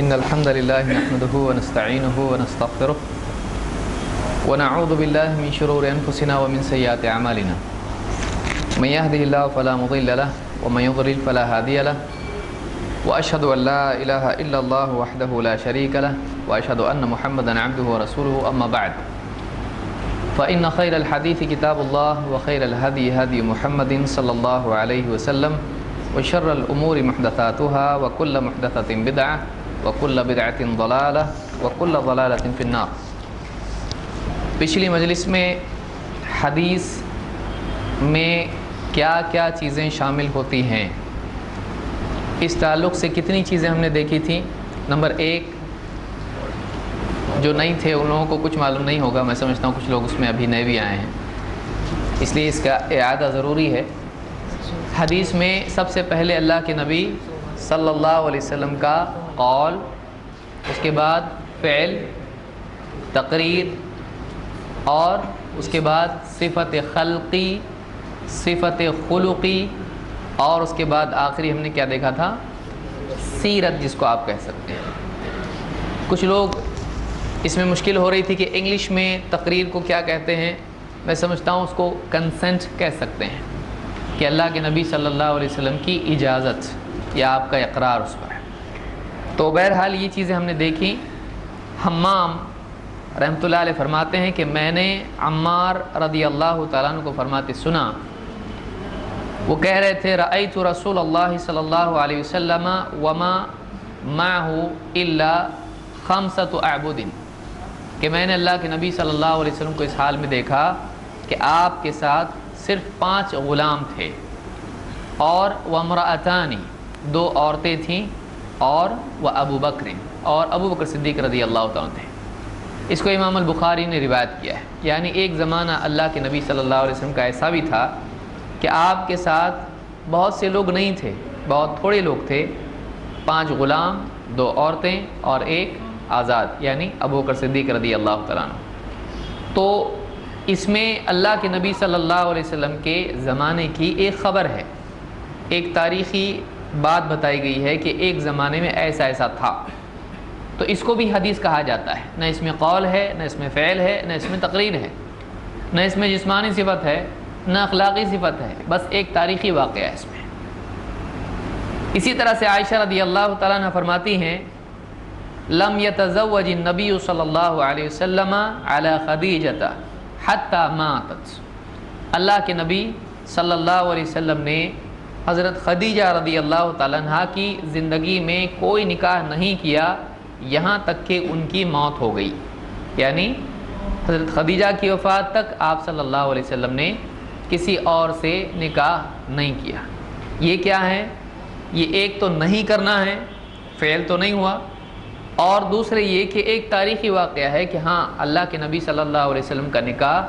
إن الحمد لله نحمده ونستعينه ونستغفره ونعوذ بالله من شرور أنفسنا ومن سيئات أعمالنا من يهده الله فلا مضل له ومن يضلل فلا هادي له وأشهد أن لا إله إلا الله وحده لا شريك له وأشهد أن محمدا عبده ورسوله أما بعد فإن خير الحديث كتاب الله وخير الهدي هدي محمد صلى الله عليه وسلم وشر الأمور محدثاتها وكل محدثة بدعة وكل بدعة ضلالة وكل ضلالة في النار۔ پچھلی مجلس میں حدیث میں کیا کیا چیزیں شامل ہوتی ہیں، اس تعلق سے کتنی چیزیں ہم نے دیکھی تھیں۔ نمبر 1، جو نہیں تھے ان لوگوں کو کچھ معلوم نہیں ہوگا، میں سمجھتا ہوں کچھ لوگ اس میں ابھی نئے بھی آئے ہیں، اس لیے اس کا اعادہ ضروری ہے۔ حدیث میں سب سے پہلے اللہ کے نبی صلی اللہ علیہ وسلم کا قول، اس کے بعد فعل، تقریر، اور اس کے بعد صفت خلقی، صفت خلقی، اور اس کے بعد آخری ہم نے کیا دیکھا تھا، سیرت، جس کو آپ کہہ سکتے ہیں۔ کچھ لوگ اس میں مشکل ہو رہی تھی کہ انگلش میں تقریر کو کیا کہتے ہیں، میں سمجھتا ہوں اس کو کنسنٹ کہہ سکتے ہیں، کہ اللہ کے نبی صلی اللہ علیہ وسلم کی اجازت یا آپ کا اقرار اس پر ہے۔ تو بہرحال یہ چیزیں ہم نے دیکھی۔ حمام رحمۃ اللہ علیہ فرماتے ہیں کہ میں نے عمار رضی اللہ تعالیٰ عنہ کو فرماتے سنا، وہ کہہ رہے تھے رأیت رسول اللہ صلی اللہ علیہ وسلم وما معه الا 5 اعبد، کہ میں نے اللہ کے نبی صلی اللہ علیہ وسلم کو اس حال میں دیکھا کہ آپ کے ساتھ صرف 5 غلام تھے، اور وامرأتان، 2 عورتیں تھیں، اور ابو بکر، اور ابو بکر صدیق رضی اللہ تعالیٰ تھے۔ اس کو امام البخاری نے روایت کیا ہے، یعنی ایک زمانہ اللہ کے نبی صلی اللہ علیہ وسلم کا ایسا بھی تھا کہ آپ کے ساتھ بہت سے لوگ نہیں تھے، بہت تھوڑے لوگ تھے، 5 غلام، 2 عورتیں اور 1 آزاد، یعنی ابو بکر صدیق رضی اللہ تعالیٰ عنہ۔ تو اس میں اللہ کے نبی صلی اللہ علیہ وسلم کے زمانے کی ایک خبر ہے، ایک تاریخی بات بتائی گئی ہے کہ ایک زمانے میں ایسا ایسا تھا، تو اس کو بھی حدیث کہا جاتا ہے۔ نہ اس میں قول ہے، نہ اس میں فعل ہے، نہ اس میں تقریر ہے، نہ اس میں جسمانی صفت ہے، نہ اخلاقی صفت ہے، بس ایک تاریخی واقعہ ہے اس میں۔ اسی طرح سے عائشہ رضی اللہ تعالیٰ عنہ فرماتی ہیں لم يتزوج النبی صلی اللہ علیہ وسلم علی خدیجہ حتی ماتت، اللہ کے نبی صلی اللہ علیہ وسلم نے حضرت خدیجہ رضی اللہ تعالیٰ عنہ کی زندگی میں کوئی نکاح نہیں کیا یہاں تک کہ ان کی موت ہو گئی، یعنی حضرت خدیجہ کی وفات تک آپ صلی اللہ علیہ وسلم نے کسی اور سے نکاح نہیں کیا۔ یہ کیا ہے، یہ ایک تو نہیں کرنا ہے، فعل تو نہیں ہوا، اور دوسرے یہ کہ ایک تاریخی واقعہ ہے کہ ہاں اللہ کے نبی صلی اللہ علیہ وسلم کا نکاح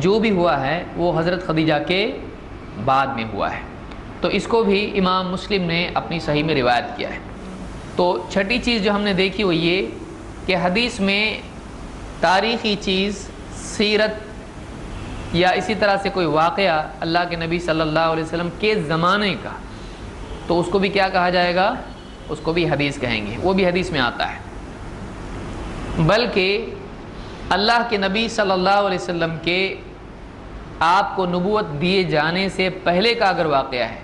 جو بھی ہوا ہے وہ حضرت خدیجہ کے بعد میں ہوا ہے۔ تو اس کو بھی امام مسلم نے اپنی صحیح میں روایت کیا ہے۔ تو چھٹی چیز جو ہم نے دیکھی وہ یہ کہ حدیث میں تاریخی چیز، سیرت، یا اسی طرح سے کوئی واقعہ اللہ کے نبی صلی اللہ علیہ وسلم کے زمانے کا، تو اس کو بھی کیا کہا جائے گا، اس کو بھی حدیث کہیں گے، وہ بھی حدیث میں آتا ہے۔ بلکہ اللہ کے نبی صلی اللہ علیہ وسلم کے آپ کو نبوت دیے جانے سے پہلے کا اگر واقعہ ہے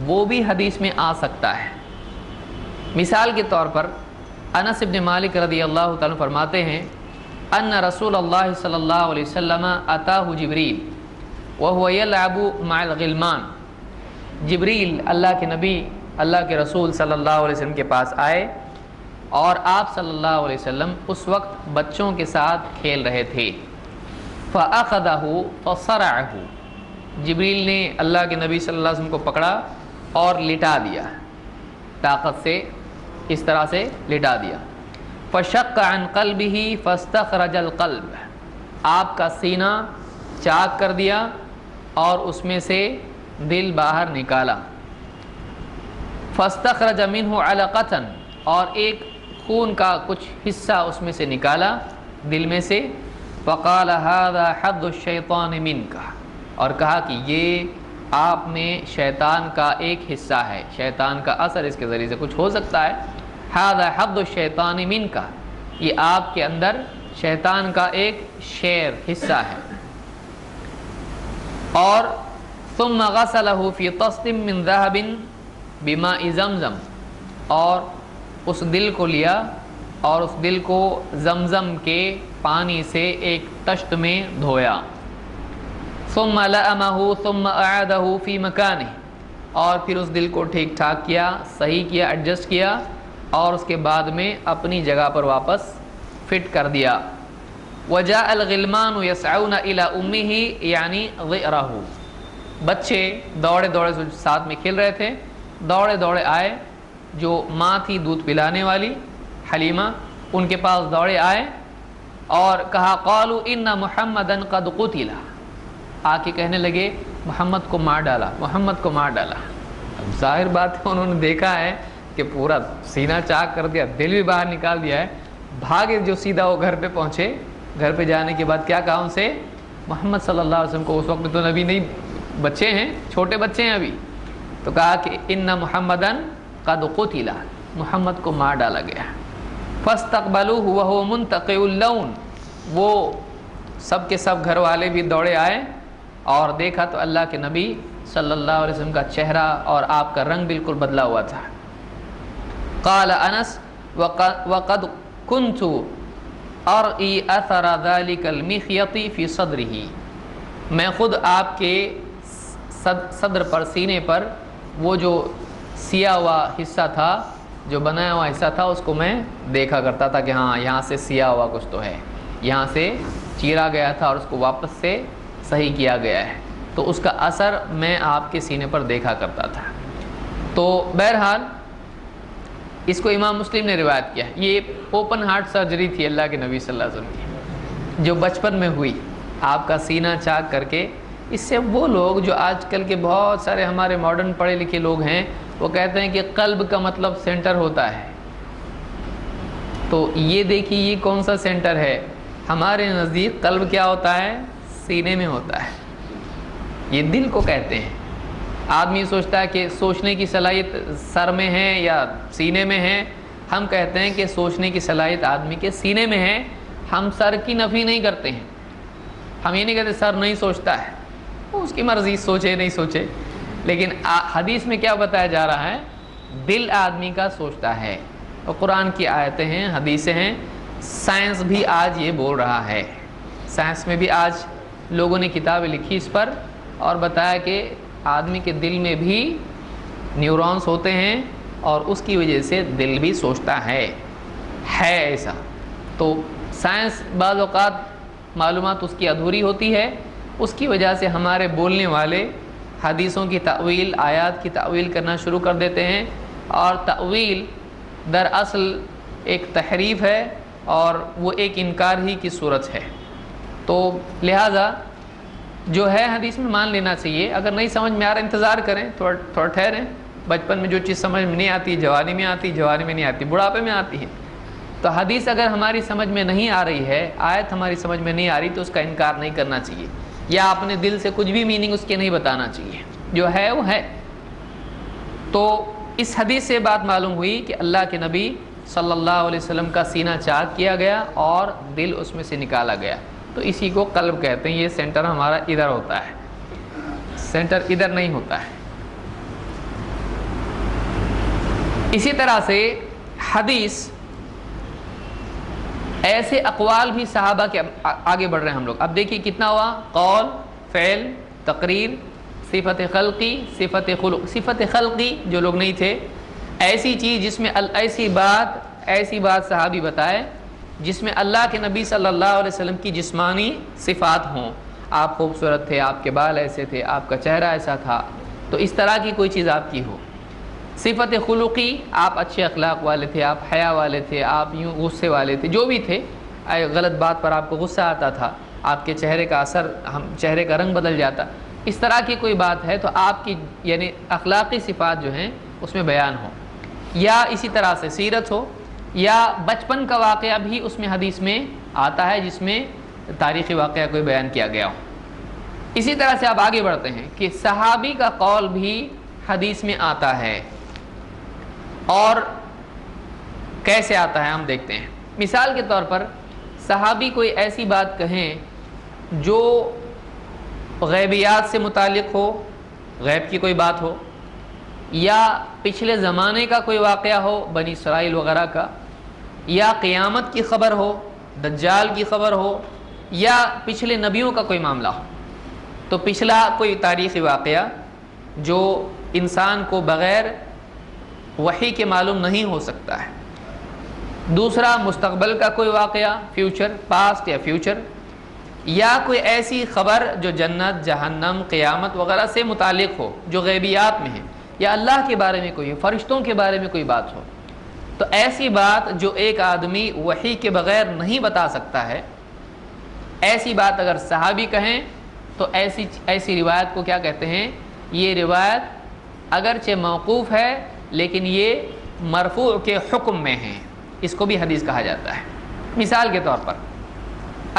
وہ بھی حدیث میں آ سکتا ہے۔ مثال کے طور پر انس بن مالک رضی اللہ تعالیٰ فرماتے ہیں ان رسول اللہ صلی اللہ علیہ وسلم اتاہ جبریل وهو يلعب مع الغلمان، جبریل اللہ کے نبی، اللہ کے رسول صلی اللہ علیہ وسلم کے پاس آئے اور آپ صلی اللہ علیہ وسلم اس وقت بچوں کے ساتھ کھیل رہے تھے۔ فأخذه فصرعه، جبریل نے اللہ کے نبی صلی اللہ علیہ وسلم کو پکڑا اور لٹا دیا، طاقت سے اس طرح سے لٹا دیا۔ فشق عن قلبه فاستخرج القلب، آپ کا سینہ چاک کر دیا اور اس میں سے دل باہر نکالا۔ فاستخرج منه علقة، اور ایک خون کا کچھ حصہ اس میں سے نکالا دل میں سے۔ فقال هذا حظ الشیطان منك، اور کہا کہ یہ آپ میں شیطان کا ایک حصہ ہے، شیطان کا اثر اس کے ذریعے سے کچھ ہو سکتا ہے، ھذا حظ الشیطان منک، یہ آپ کے اندر شیطان کا ایک شیئر حصہ ہے۔ اور ثم غسلہ فی طست من ذہب بماء زمزم، اور اس دل کو لیا اور اس دل کو زمزم کے پانی سے ایک طشت میں دھویا۔ ثم لأمہ ثم اعادہ فی مکانہ، اور پھر اس دل کو ٹھیک ٹھاک کیا، صحیح کیا، ایڈجسٹ کیا، اور اس کے بعد میں اپنی جگہ پر واپس فٹ کر دیا۔ وجاء الغلمان یسعون الی امہ یعنی ضئرہ، بچے دوڑے دوڑے ساتھ میں کھیل رہے تھے، دوڑے دوڑے آئے، جو ماں تھی دودھ پلانے والی حلیمہ، ان کے پاس دوڑے آئے اور کہا قالوا ان محمدا قد قتل، آ کے کہنے لگے محمد کو مار ڈالا، محمد کو مار ڈالا۔ اب ظاہر بات ہے انہوں نے دیکھا ہے کہ پورا سینہ چاک کر دیا، دل بھی باہر نکال دیا ہے، بھاگے جو سیدھا وہ گھر پہ پہنچے۔ گھر پہ جانے کے بعد کیا کہا ان سے؟ محمد صلی اللہ علیہ وسلم کو، اس وقت میں تو نبی نہیں، بچے ہیں، چھوٹے بچے ہیں ابھی، تو کہا کہ ان محمدا قد قتل، محمد کو مار ڈالا گیا۔ فاستقبلوه وهو منتقع اللون، وہ سب کے سب گھر والے بھی دوڑے آئے اور دیکھا تو اللہ کے نبی صلی اللہ علیہ وسلم کا چہرہ اور آپ کا رنگ بالکل بدلا ہوا تھا۔ قال انس وقد كنت ارئی اثر ذلك المخيط في صدره، میں خود آپ کے صدر پر، سینے پر وہ جو سیا ہوا حصہ تھا، جو بنایا ہوا حصہ تھا، اس کو میں دیکھا کرتا تھا کہ ہاں یہاں سے سیا ہوا کچھ تو ہے، یہاں سے چیرا گیا تھا اور اس کو واپس سے صحیح کیا گیا ہے، تو اس کا اثر میں آپ کے سینے پر دیکھا کرتا تھا۔ تو بہرحال اس کو امام مسلم نے روایت کیا۔ یہ اوپن ہارٹ سرجری تھی اللہ کے نبی صلی اللہ علیہ وسلم کی، جو بچپن میں ہوئی، آپ کا سینہ چاک کر کے۔ اس سے وہ لوگ جو آج کل کے بہت سارے ہمارے ماڈرن پڑھے لکھے لوگ ہیں، وہ کہتے ہیں کہ قلب کا مطلب سینٹر ہوتا ہے، تو یہ دیکھیے یہ کون سا سینٹر ہے؟ ہمارے نزدیک قلب کیا ہوتا ہے؟ سینے میں ہوتا ہے، یہ دل کو کہتے ہیں۔ آدمی سوچتا ہے کہ سوچنے کی صلاحیت سر میں ہے یا سینے میں ہے، ہم کہتے ہیں کہ سوچنے کی صلاحیت آدمی کے سینے میں ہے۔ ہم سر کی نفی نہیں کرتے ہیں، ہم یہ نہیں کہتے سر نہیں سوچتا ہے، وہ اس کی مرضی، سوچے نہیں سوچے، لیکن حدیث میں کیا بتایا جا رہا ہے؟ دل آدمی کا سوچتا ہے، اور قرآن کی آیتیں ہیں، حدیثیں ہیں، سائنس بھی آج یہ بول رہا ہے۔ سائنس میں بھی آج لوگوں نے کتابیں لکھی اس پر اور بتایا کہ آدمی کے دل میں بھی نیورونز ہوتے ہیں اور اس کی وجہ سے دل بھی سوچتا ہے ایسا۔ تو سائنس بعض اوقات معلومات اس کی ادھوری ہوتی ہے، اس کی وجہ سے ہمارے بولنے والے حدیثوں کی تأویل، آیات کی تأویل کرنا شروع کر دیتے ہیں، اور تأویل دراصل ایک تحریف ہے اور وہ ایک انکار ہی کی صورت ہے۔ تو لہٰذا جو ہے حدیث میں مان لینا چاہیے۔ اگر نہیں سمجھ میں آ رہا انتظار کریں، تھوڑا ٹھہریں۔ بچپن میں جو چیز سمجھ میں نہیں آتی، جوانی میں آتی، جوانی میں نہیں آتی، بڑھاپے میں آتی ہے۔ تو حدیث اگر ہماری سمجھ میں نہیں آ رہی ہے، آیت ہماری سمجھ میں نہیں آ رہی، تو اس کا انکار نہیں کرنا چاہیے، یا اپنے دل سے کچھ بھی میننگ اس کے نہیں بتانا چاہیے، جو ہے وہ ہے۔ تو اس حدیث سے بات معلوم ہوئی کہ اللہ کے نبی صلی اللہ علیہ وسلم کا سینہ چاک کیا گیا اور دل اس میں سے نکالا گیا، تو اسی کو قلب کہتے ہیں۔ یہ سینٹر ہمارا ادھر ہوتا ہے، سینٹر ادھر نہیں ہوتا ہے۔ اسی طرح سے حدیث ایسے اقوال بھی صحابہ کے، آگے بڑھ رہے ہیں ہم لوگ، اب دیکھیے کتنا ہوا، قول، فعل، تقریر، صفت خلقی، صفت خلق۔ صفت خلقی جو لوگ نہیں تھے، ایسی چیز جس میں ایسی بات صحابی بتائے جس میں اللہ کے نبی صلی اللہ علیہ وسلم کی جسمانی صفات ہوں، آپ خوبصورت تھے، آپ کے بال ایسے تھے، آپ کا چہرہ ایسا تھا، تو اس طرح کی کوئی چیز آپ کی ہو۔ صفت خلقی، آپ اچھے اخلاق والے تھے، آپ حیا والے تھے، آپ یوں غصے والے تھے، جو بھی تھے، غلط بات پر آپ کو غصہ آتا تھا، آپ کے چہرے کا اثر، چہرے کا رنگ بدل جاتا، اس طرح کی کوئی بات ہے تو آپ کی یعنی اخلاقی صفات جو ہیں اس میں بیان ہو، یا اسی طرح سے سیرت ہو، یا بچپن کا واقعہ بھی اس میں حدیث میں آتا ہے جس میں تاریخی واقعہ کوئی بیان کیا گیا ہو۔ اسی طرح سے آپ آگے بڑھتے ہیں کہ صحابی کا قول بھی حدیث میں آتا ہے، اور کیسے آتا ہے ہم دیکھتے ہیں۔ مثال کے طور پر صحابی کوئی ایسی بات کہیں جو غیبیات سے متعلق ہو، غیب کی کوئی بات ہو، یا پچھلے زمانے کا کوئی واقعہ ہو بنی اسرائیل وغیرہ کا، یا قیامت کی خبر ہو، دجال کی خبر ہو، یا پچھلے نبیوں کا کوئی معاملہ ہو، تو پچھلا کوئی تاریخی واقعہ جو انسان کو بغیر وحی کے معلوم نہیں ہو سکتا ہے، دوسرا مستقبل کا کوئی واقعہ، فیوچر، پاسٹ یا فیوچر، یا کوئی ایسی خبر جو جنت، جہنم، قیامت وغیرہ سے متعلق ہو جو غیبیات میں ہے، یا اللہ کے بارے میں کوئی، فرشتوں کے بارے میں کوئی بات ہو، تو ایسی بات جو ایک آدمی وحی کے بغیر نہیں بتا سکتا ہے، ایسی بات اگر صحابی کہیں تو ایسی روایت کو کیا کہتے ہیں؟ یہ روایت اگرچہ موقوف ہے لیکن یہ مرفوع کے حکم میں ہے، اس کو بھی حدیث کہا جاتا ہے۔ مثال کے طور پر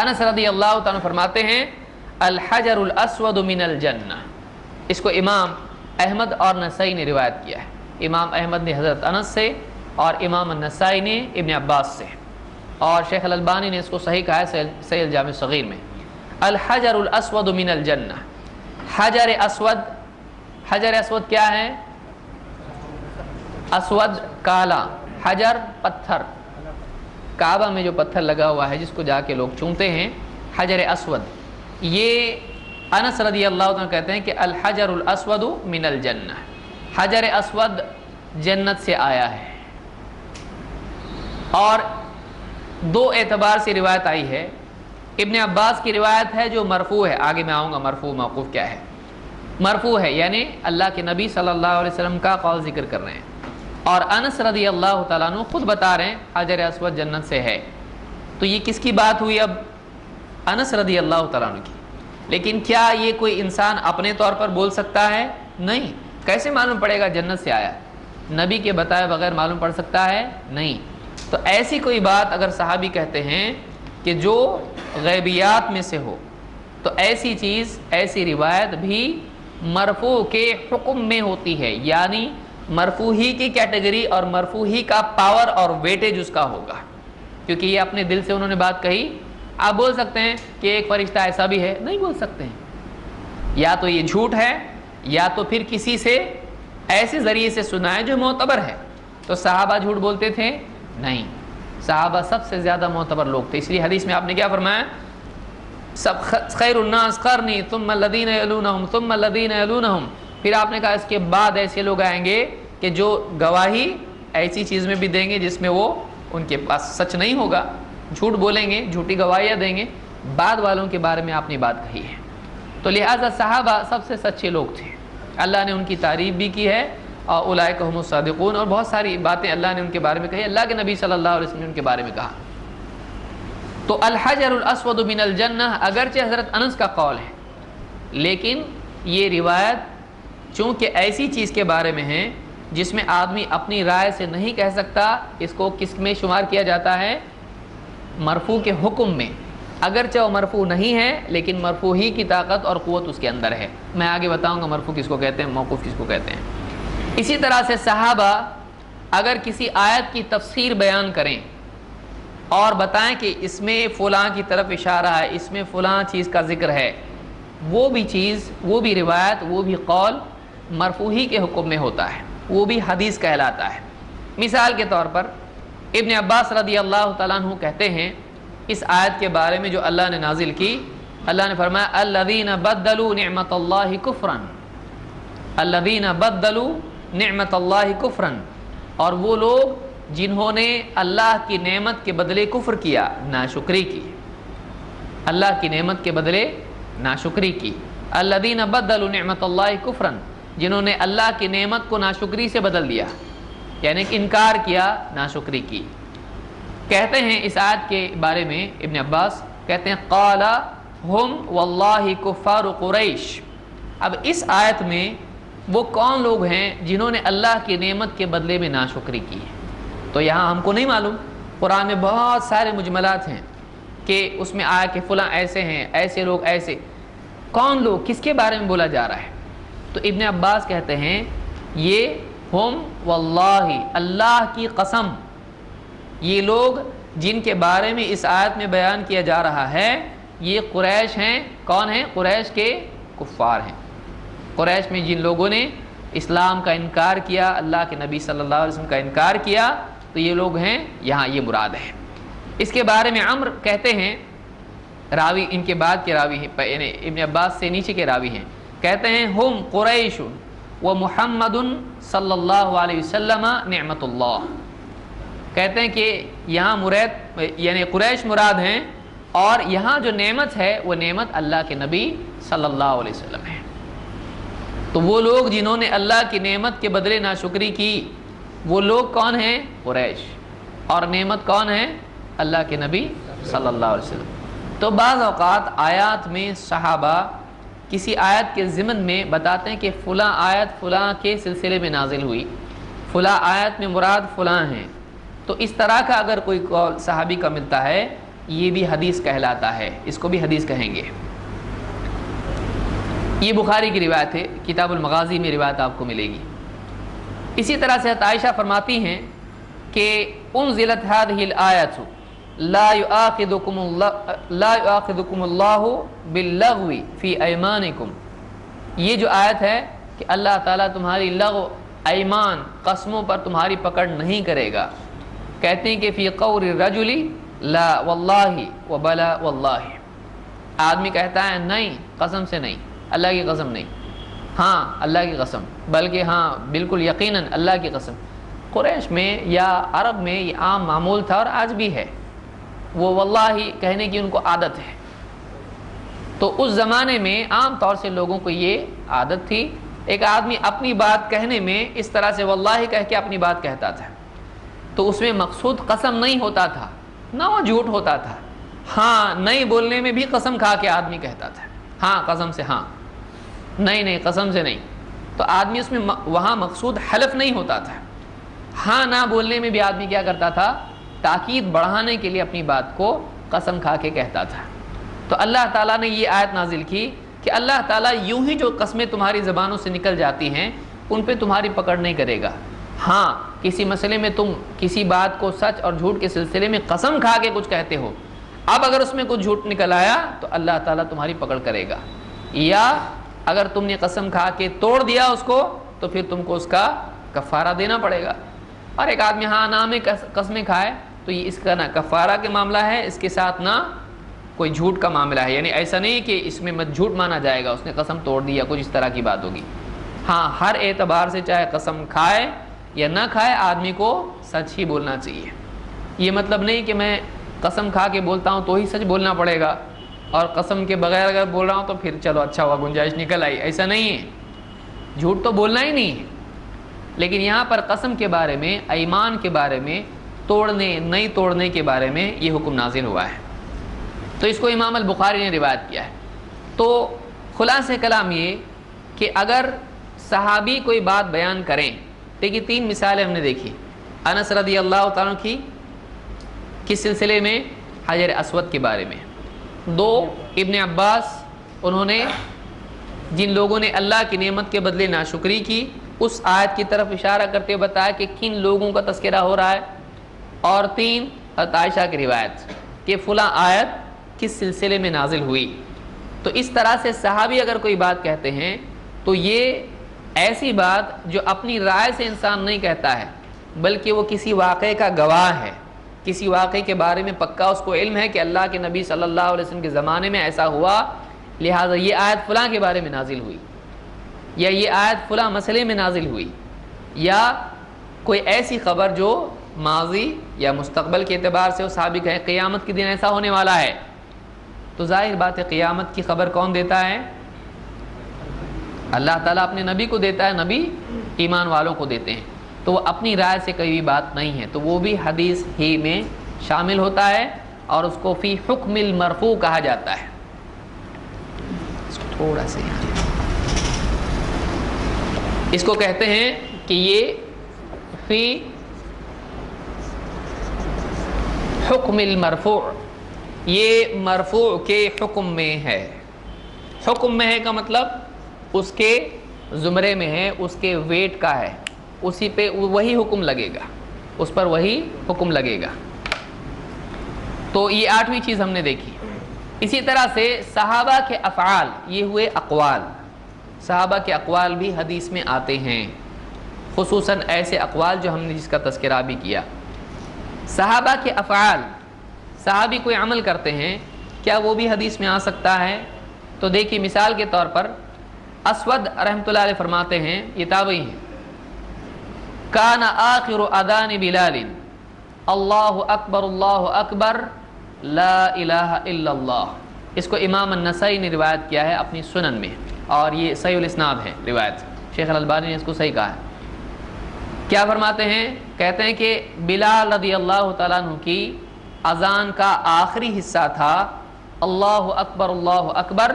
انس رضی اللہ تعالیٰ فرماتے ہیں الحجر الاسود من الجنہ، اس کو امام احمد اور نسائی نے روایت کیا ہے۔ امام احمد نے حضرت انس سے اور امام النسائی نے ابن عباس سے، اور شیخ الالبانی نے اس کو صحیح کہا ہے صحیح الجامع الصغیر میں۔ الحجر الاسود من الجنہ، حجر اسود، حجر اسود کیا ہے؟ اسود کالا، حجر پتھر، کعبہ میں جو پتھر لگا ہوا ہے جس کو جا کے لوگ چومتے ہیں، حجر اسود، یہ انس رضی اللہ عنہ کہتے ہیں کہ الحجر الاسود من الجنہ، حجر اسود جنت سے آیا ہے۔ اور دو اعتبار سے روایت آئی ہے۔ ابن عباس کی روایت ہے جو مرفوع ہے، آگے میں آؤں گا مرفوع موقوف کیا ہے۔ مرفوع ہے یعنی اللہ کے نبی صلی اللہ علیہ وسلم کا قول ذکر کر رہے ہیں، اور انس رضی اللہ تعالیٰ عنہ خود بتا رہے ہیں حجر اسود جنت سے ہے، تو یہ کس کی بات ہوئی؟ اب انس رضی اللہ تعالیٰ عنہ کی۔ لیکن کیا یہ کوئی انسان اپنے طور پر بول سکتا ہے؟ نہیں۔ کیسے معلوم پڑے گا جنت سے آیا؟ نبی کے بتائے بغیر معلوم پڑ سکتا ہے؟ نہیں۔ تو ایسی کوئی بات اگر صحابی کہتے ہیں کہ جو غیبیات میں سے ہو، تو ایسی چیز، ایسی روایت بھی مرفوع کے حکم میں ہوتی ہے، یعنی مرفوع ہی کی کیٹیگری اور مرفوع ہی کا پاور اور ویٹیج اس کا ہوگا، کیونکہ یہ اپنے دل سے انہوں نے بات کہی۔ آپ بول سکتے ہیں کہ ایک فرشتہ ایسا بھی ہے؟ نہیں بول سکتے ہیں، یا تو یہ جھوٹ ہے یا تو پھر کسی سے ایسے ذریعے سے سنا ہے جو معتبر ہے۔ تو صحابہ جھوٹ بولتے تھے؟ نہیں، صحابہ سب سے زیادہ معتبر لوگ تھے، اس لیے حدیث میں آپ نے کیا فرمایا؟ سب خیر الناس قرنی ثم الذین یلونہم ثم الذین یلونہم، پھر آپ نے کہا اس کے بعد ایسے لوگ آئیں گے کہ جو گواہی ایسی چیز میں بھی دیں گے جس میں وہ ان کے پاس سچ نہیں ہوگا، جھوٹ بولیں گے، جھوٹی گواہیاں دیں گے، بعد والوں کے بارے میں آپ نے بات کہی ہے۔ تو لہٰذا صحابہ سب سے سچے لوگ تھے، اللہ نے ان کی تعریف بھی کی ہے، اور اولئک هم الصادقون، اور بہت ساری باتیں اللہ نے ان کے بارے میں کہی، اللہ کے نبی صلی اللہ علیہ وسلم نے ان کے بارے میں کہا۔ تو الحجر الاسود من الجنہ اگرچہ حضرت انس کا قول ہے، لیکن یہ روایت چونکہ ایسی چیز کے بارے میں ہے جس میں آدمی اپنی رائے سے نہیں کہہ سکتا، اس کو کس میں شمار کیا جاتا ہے؟ مرفوع کے حکم میں، اگرچہ وہ مرفوع نہیں ہے لیکن مرفوع ہی کی طاقت اور قوت اس کے اندر ہے۔ میں آگے بتاؤں گا مرفوع کس کو کہتے ہیں، موقوف کس کو کہتے ہیں۔ اسی طرح سے صحابہ اگر کسی آیت کی تفسیر بیان کریں اور بتائیں کہ اس میں فلاں کی طرف اشارہ ہے، اس میں فلاں چیز کا ذکر ہے، وہ بھی چیز، وہ بھی روایت، وہ بھی قول مرفوع ہی کے حکم میں ہوتا ہے، وہ بھی حدیث کہلاتا ہے۔ مثال کے طور پر ابن عباس رضی اللہ تعالیٰ عنہ کہتے ہیں اس آیت کے بارے میں جو اللہ نے نازل کی، اللہ نے فرمایا الذین بدلوا نعمت اللہ کفرا، الذین بدلوا نعمت اللہ کفرا، اور وہ لوگ جنہوں نے اللہ کی نعمت کے بدلے کفر کیا، ناشکری کی، اللہ کی نعمت کے بدلے ناشکری کی۔ الذین بدلوا نعمت اللہ کفرا، جنہوں نے اللہ کی نعمت کو ناشکری سے بدل دیا، یعنی کہ انکار کیا، ناشکری کی۔ کہتے ہیں اس آیت کے بارے میں ابن عباس کہتے ہیں قال ہم واللہ کفار قریش۔ اب اس آیت میں وہ کون لوگ ہیں جنہوں نے اللہ کی نعمت کے بدلے میں ناشکری کی ہے؟ تو یہاں ہم کو نہیں معلوم، قرآن میں بہت سارے مجملات ہیں کہ اس میں آیا کہ فلاں ایسے ہیں، ایسے لوگ ایسے، کون لوگ، کس کے بارے میں بولا جا رہا ہے؟ تو ابن عباس کہتے ہیں یہ ہم واللہ، اللہ کی قسم، یہ لوگ جن کے بارے میں اس آیت میں بیان کیا جا رہا ہے یہ قریش ہیں. کون ہیں؟ قریش کے کفار ہیں. قریش میں جن لوگوں نے اسلام کا انکار کیا، اللہ کے نبی صلی اللہ علیہ وسلم کا انکار کیا، تو یہ لوگ ہیں، یہاں یہ مراد ہے. اس کے بارے میں عمرو کہتے ہیں، راوی ان کے بعد کے راوی ہیں، یعنی ابن عباس سے نیچے کے راوی ہیں، کہتے ہیں ہم قریش و محمد صلی اللہ علیہ وسلم نعمت اللہ. کہتے ہیں کہ یہاں مراد یعنی قریش مراد ہیں، اور یہاں جو نعمت ہے وہ نعمت اللہ کے نبی صلی اللہ علیہ وسلم ہے. تو وہ لوگ جنہوں نے اللہ کی نعمت کے بدلے ناشکری کی، وہ لوگ کون ہیں؟ قریش. اور نعمت کون ہے؟ اللہ کے نبی صلی اللہ علیہ وسلم. تو بعض اوقات آیات میں صحابہ کسی آیت کے ضمن میں بتاتے ہیں کہ فلاں آیت فلاں کے سلسلے میں نازل ہوئی، فلاں آیت میں مراد فلاں ہیں. تو اس طرح کا اگر کوئی قول صحابی کا ملتا ہے یہ بھی حدیث کہلاتا ہے، اس کو بھی حدیث کہیں گے. یہ بخاری کی روایت ہے، کتاب المغازی میں روایت آپ کو ملے گی. اسی طرح سے عائشہ فرماتی ہیں کہ انزلت هذه الآیۃ لا یؤاخذکم اللہ باللغو فی ایمانکم. یہ جو آیت ہے کہ اللہ تعالیٰ تمہاری لغو ایمان قسموں پر تمہاری پکڑ نہیں کرے گا. کہتے ہیں کہ فی قول الرجل لا واللہ وبلا واللہ. آدمی کہتا ہے نہیں، قسم سے نہیں، اللہ کی قسم نہیں، ہاں اللہ کی قسم، بلکہ ہاں بالکل یقیناً اللہ کی قسم. قریش میں یا عرب میں یہ عام معمول تھا اور آج بھی ہے، وہ واللہ کہنے کی ان کو عادت ہے. تو اس زمانے میں عام طور سے لوگوں کو یہ عادت تھی. ایک آدمی اپنی بات کہنے میں اس طرح سے واللہ کہہ کے اپنی بات کہتا تھا، تو اس میں مقصود قسم نہیں ہوتا تھا، نہ وہ جھوٹ ہوتا تھا. ہاں نہیں بولنے میں بھی قسم کھا کے آدمی کہتا تھا، ہاں قسم سے ہاں، نہیں قسم سے نہیں. تو آدمی اس میں وہاں مقصود حلف نہیں ہوتا تھا. ہاں نہ بولنے میں بھی آدمی کیا کرتا تھا؟ تاکید بڑھانے کے لیے اپنی بات کو قسم کھا کے کہتا تھا. تو اللہ تعالیٰ نے یہ آیت نازل کی کہ اللہ تعالیٰ یوں ہی جو قسمیں تمہاری زبانوں سے نکل جاتی ہیں ان پہ تمہاری پکڑ نہیں کرے گا. ہاں کسی مسئلے میں تم کسی بات کو سچ اور جھوٹ کے سلسلے میں قسم کھا کے کچھ کہتے ہو، اب اگر اس میں کچھ جھوٹ نکل آیا تو اللہ تعالیٰ تمہاری پکڑ کرے گا. یا اگر تم نے قسم کھا کے توڑ دیا اس کو تو پھر تم کو اس کا کفارہ دینا پڑے گا. اور ایک آدمی ہاں نام قسمیں کھائے تو یہ اس کا نہ کفارہ کے معاملہ ہے، اس کے ساتھ نہ کوئی جھوٹ کا معاملہ ہے. یعنی ایسا نہیں کہ اس میں مت جھوٹ مانا جائے گا، اس نے قسم توڑ دی یا کچھ اس طرح کی بات ہوگی. ہاں ہر اعتبار سے چاہے قسم کھائے یا نہ کھائے آدمی کو سچ ہی بولنا چاہیے. یہ مطلب نہیں کہ میں قسم کھا کے بولتا ہوں تو ہی سچ بولنا پڑے گا، اور قسم کے بغیر اگر بول رہا ہوں تو پھر چلو اچھا ہوا گنجائش نکل آئی، ایسا نہیں ہے. جھوٹ تو بولنا ہی نہیں ہے. لیکن یہاں پر قسم کے بارے میں، ایمان کے بارے میں، توڑنے نہیں توڑنے کے بارے میں یہ حکم نازل ہوا ہے. تو اس کو امام البخاری نے روایت کیا ہے. تو خلاصہ کلام یہ کہ اگر صحابی کوئی بات بیان کریں، دیکھیے 3 مثالیں ہم نے دیکھی. انس رضی اللہ تعالیٰ کی کس سلسلے میں؟ حجر اسود کے بارے میں. 2 ابن عباس، انہوں نے جن لوگوں نے اللہ کی نعمت کے بدلے ناشکری کی اس آیت کی طرف اشارہ کرتے ہوئے بتایا کہ کن لوگوں کا تذکرہ ہو رہا ہے. اور 3 حضرت عائشہ کی روایت کہ فلاں آیت کس سلسلے میں نازل ہوئی. تو اس طرح سے صحابی اگر کوئی بات کہتے ہیں تو یہ ایسی بات جو اپنی رائے سے انسان نہیں کہتا ہے، بلکہ وہ کسی واقعے کا گواہ ہے، کسی واقعے کے بارے میں پکا اس کو علم ہے کہ اللہ کے نبی صلی اللہ علیہ وسلم کے زمانے میں ایسا ہوا، لہٰذا یہ آیت فلاں کے بارے میں نازل ہوئی، یا یہ آیت فلاں مسئلے میں نازل ہوئی، یا کوئی ایسی خبر جو ماضی یا مستقبل کے اعتبار سے وہ ثابت ہے قیامت کے دن ایسا ہونے والا ہے. تو ظاہر بات ہے قیامت کی خبر کون دیتا ہے؟ اللہ تعالیٰ اپنے نبی کو دیتا ہے، نبی ایمان والوں کو دیتے ہیں. تو وہ اپنی رائے سے کوئی بھی بات نہیں ہے، تو وہ بھی حدیث ہی میں شامل ہوتا ہے اور اس کو فی حکم المرفوع کہا جاتا ہے. اس کو تھوڑا سا اس کو کہتے ہیں کہ یہ فی حکم المرفوع، یہ مرفوع کے حکم میں ہے. حکم میں ہے کا مطلب اس کے زمرے میں ہے، اس کے ویٹ کا ہے، اسی پہ وہی حکم لگے گا، اس پر وہی حکم لگے گا. تو یہ 8ویں چیز ہم نے دیکھی۔ اسی طرح سے صحابہ کے افعال، یہ ہوئے اقوال، صحابہ کے اقوال بھی حدیث میں آتے ہیں، خصوصاً ایسے اقوال جو ہم نے جس کا تذکرہ بھی کیا۔ صحابہ کے افعال، صحابی کوئی عمل کرتے ہیں، کیا وہ بھی حدیث میں آ سکتا ہے؟ تو دیکھیے مثال کے طور پر اسود رحمۃ اللہ علیہ فرماتے ہیں، یہ تابعی ہیں، کان آخر اذان بلال اللہ اکبر لا الہ الا اللہ۔ اس کو امام النسائی نے روایت کیا ہے اپنی سنن میں، اور یہ صحیح الاسناد ہے روایت، شیخ الالبانی نے اس کو صحیح کہا ہے۔ کیا فرماتے ہیں؟ کہتے ہیں کہ بلال رضی اللہ تعالیٰ عنہ کی اذان کا آخری حصہ تھا اللہ اکبر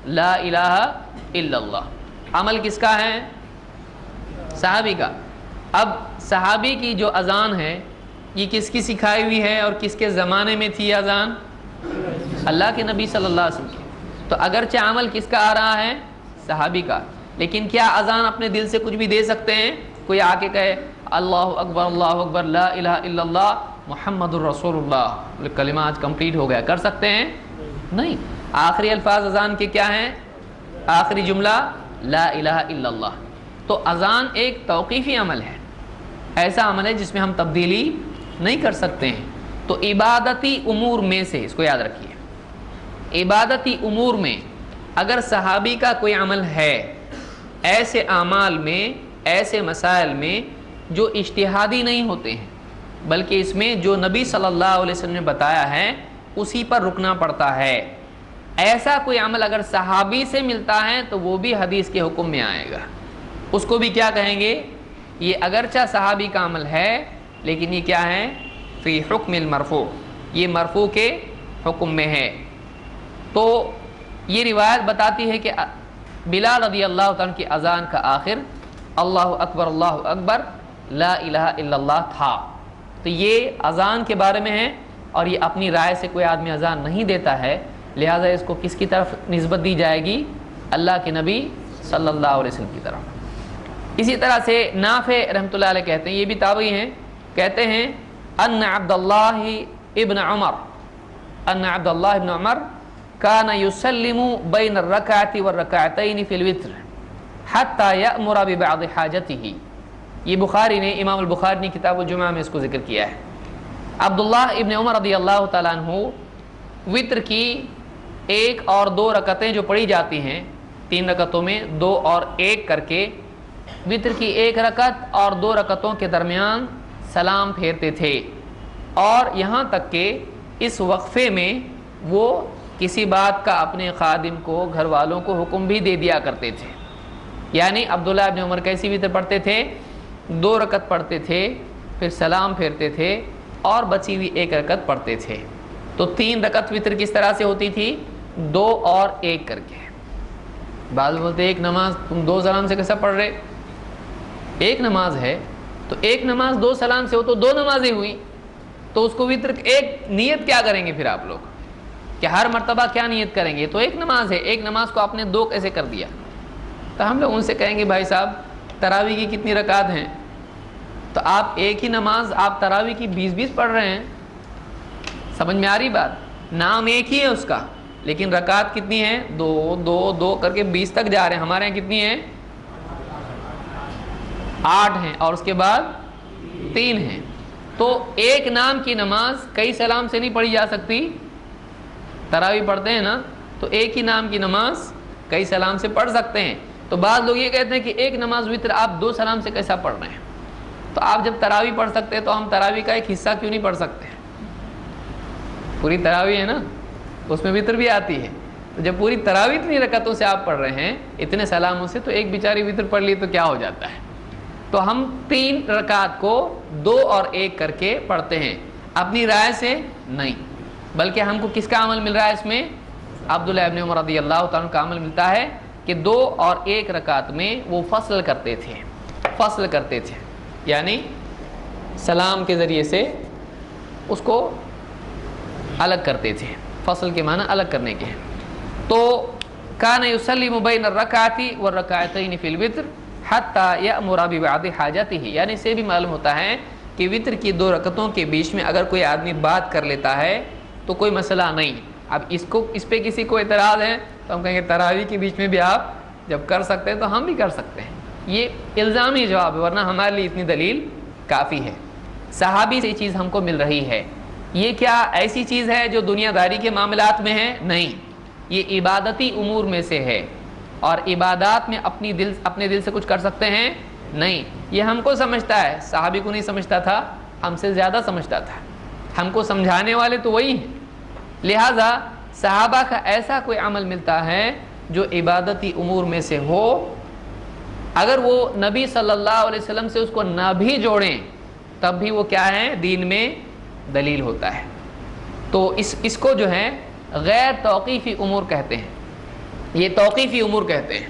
لا الہ الا اللہ۔ عمل کس کا ہے؟ صحابی کا۔ اب صحابی کی جو اذان ہے یہ کس کی سکھائی ہوئی ہے اور کس کے زمانے میں تھی اذان؟ اللہ کے نبی صلی اللہ علیہ وسلم کی۔ تو اگرچہ عمل کس کا آ رہا ہے؟ صحابی کا، لیکن کیا اذان اپنے دل سے کچھ بھی دے سکتے ہیں؟ کوئی آ کے کہے اللہ اکبر لا الہ الا اللہ محمد الرسول اللہ، کلمہ آج کمپلیٹ ہو گیا، کر سکتے ہیں؟ نہیں۔ آخری الفاظ اذان کے کیا ہیں؟ آخری جملہ لا الہ الا اللہ۔ تو اذان ایک توقیفی عمل ہے، ایسا عمل ہے جس میں ہم تبدیلی نہیں کر سکتے ہیں۔ تو عبادتی امور میں سے، اس کو یاد رکھیے، عبادتی امور میں اگر صحابی کا کوئی عمل ہے، ایسے اعمال میں، ایسے مسائل میں جو اجتہادی نہیں ہوتے ہیں بلکہ اس میں جو نبی صلی اللہ علیہ وسلم نے بتایا ہے اسی پر رکنا پڑتا ہے، ایسا کوئی عمل اگر صحابی سے ملتا ہے تو وہ بھی حدیث کے حکم میں آئے گا۔ اس کو بھی کیا کہیں گے؟ یہ اگرچہ صحابی کا عمل ہے لیکن یہ کیا ہے؟ فی حکم المرفوع، یہ مرفوع کے حکم میں ہے۔ تو یہ روایت بتاتی ہے کہ بلال رضی اللہ عنہ کی اذان کا آخر اللہ اکبر لا الہ الا اللہ تھا۔ تو یہ اذان کے بارے میں ہے، اور یہ اپنی رائے سے کوئی آدمی اذان نہیں دیتا ہے، لہٰذا اس کو کس کی طرف نسبت دی جائے گی؟ اللہ کے نبی صلی اللہ علیہ وسلم کی طرف۔ اسی طرح سے نافع رحمۃ اللہ علیہ کہتے ہیں، یہ بھی تابعی ہیں، کہتے ہیں ان عبداللہ ابن عمر کان یسلم بین الرکعۃ والرکعتین فی الوتر حتی یأمر ببعض حاجتہ۔ یہ بخاری نے، امام البخاری نے کتاب الجمعہ میں اس کو ذکر کیا ہے۔ عبداللہ ابن عمر رضی اللہ تعالیٰ عنہ وتر کی 1 اور 2 رکعتیں جو پڑھی جاتی ہیں، 3 رکعتوں میں 2 اور 1 کر کے، وتر کی 1 رکعت اور 2 رکعتوں کے درمیان سلام پھیرتے تھے، اور یہاں تک کہ اس وقفے میں وہ کسی بات کا اپنے خادم کو، گھر والوں کو حکم بھی دے دیا کرتے تھے۔ یعنی عبداللہ ابن عمر کیسی وتر پڑھتے تھے؟ 2 رکعت پڑھتے تھے، پھر سلام پھیرتے تھے اور بچی ہوئی 1 رکعت پڑھتے تھے۔ تو 3 رکعت وتر کس طرح سے ہوتی تھی؟ 2 اور 1 کر کے۔ بعض بولتے ایک نماز تم 2 سلام سے کیسا پڑھ رہے؟ ایک نماز ہے تو ایک نماز 2 سلام سے ہو تو 2 نمازیں ہوئی، تو اس کو وتر ایک نیت کیا کریں گے پھر آپ لوگ کہ ہر مرتبہ کیا نیت کریں گے؟ تو ایک نماز ہے، ایک نماز کو آپ نے 2 کیسے کر دیا؟ تو ہم لوگ ان سے کہیں گے بھائی صاحب تراویح کی کتنی رکعت ہیں؟ تو آپ ایک ہی نماز آپ تراویح کی 20 پڑھ رہے ہیں، سمجھ میں آ رہی بات؟ نام ایک ہی ہے اس کا، لیکن رکعت کتنی ہیں؟ 2 کر کے 20 تک جا رہے ہیں۔ ہمارے یہاں کتنی ہیں؟ 8 ہیں، اور اس کے بعد 3 ہیں۔ تو ایک نام کی نماز کئی سلام سے نہیں پڑھی جا سکتی۔ تراویح پڑھتے ہیں نا، تو ایک ہی نام کی نماز کئی سلام سے پڑھ سکتے ہیں۔ تو بعض لوگ یہ کہتے ہیں کہ ایک نماز وتر آپ 2 سلام سے کیسا پڑھ رہے ہیں؟ تو آپ جب تراویح پڑھ سکتے ہیں تو ہم تراویح کا ایک حصہ کیوں نہیں پڑھ سکتے؟ پوری تراویح ہے نا، اس میں وتر بھی آتی ہے، تو جب پوری تراویح اتنی رکعتوں سے آپ پڑھ رہے ہیں اتنے سلاموں سے، تو ایک بیچاری وتر پڑھ لی تو کیا ہو جاتا ہے؟ تو ہم 3 رکعت کو 2 اور 1 کر کے پڑھتے ہیں، اپنی رائے سے نہیں، بلکہ ہم کو کس کا عمل مل رہا ہے اس میں؟ عبداللہ ابن عمر رضی اللہ تعالیٰ کا عمل ملتا ہے کہ 2 اور 1 رکعت میں وہ فصل کرتے تھے، یعنی سلام کے ذریعے سے اس کو الگ کرتے تھے۔ فصل کے معنی الگ کرنے کے ہیں۔ تو کان یسلم بین الرکعۃ والرکعتین فی الوتر حتی یأمر ببعض حاجتہ، یعنی سے بھی معلوم ہوتا ہے کہ وتر کی 2 رکعتوں کے بیچ میں اگر کوئی آدمی بات کر لیتا ہے تو کوئی مسئلہ نہیں. اب اس پہ کسی کو اعتراض ہے تو ہم کہیں گے تراویح کے بیچ میں بھی آپ جب کر سکتے ہیں تو ہم بھی کر سکتے ہیں. یہ الزامی جواب ہے، ورنہ ہمارے لیے اتنی دلیل کافی ہے. صحابی سے یہ چیز ہم کو مل رہی ہے. یہ کیا ایسی چیز ہے جو دنیا داری کے معاملات میں ہے؟ نہیں، یہ عبادتی امور میں سے ہے. اور عبادات میں اپنے دل سے کچھ کر سکتے ہیں؟ نہیں. یہ ہم کو سمجھتا ہے، صحابی کو نہیں سمجھتا تھا، ہم سے زیادہ سمجھتا تھا. ہم کو سمجھانے والے تو وہی ہیں. لہذا صحابہ کا ایسا کوئی عمل ملتا ہے جو عبادتی امور میں سے ہو، اگر وہ نبی صلی اللہ علیہ وسلم سے اس کو نہ بھی جوڑیں تب بھی وہ کیا ہے؟ دین میں دلیل ہوتا ہے. تو اس کو جو ہے غیر توقیفی امور کہتے ہیں. یہ توقیفی امور کہتے ہیں.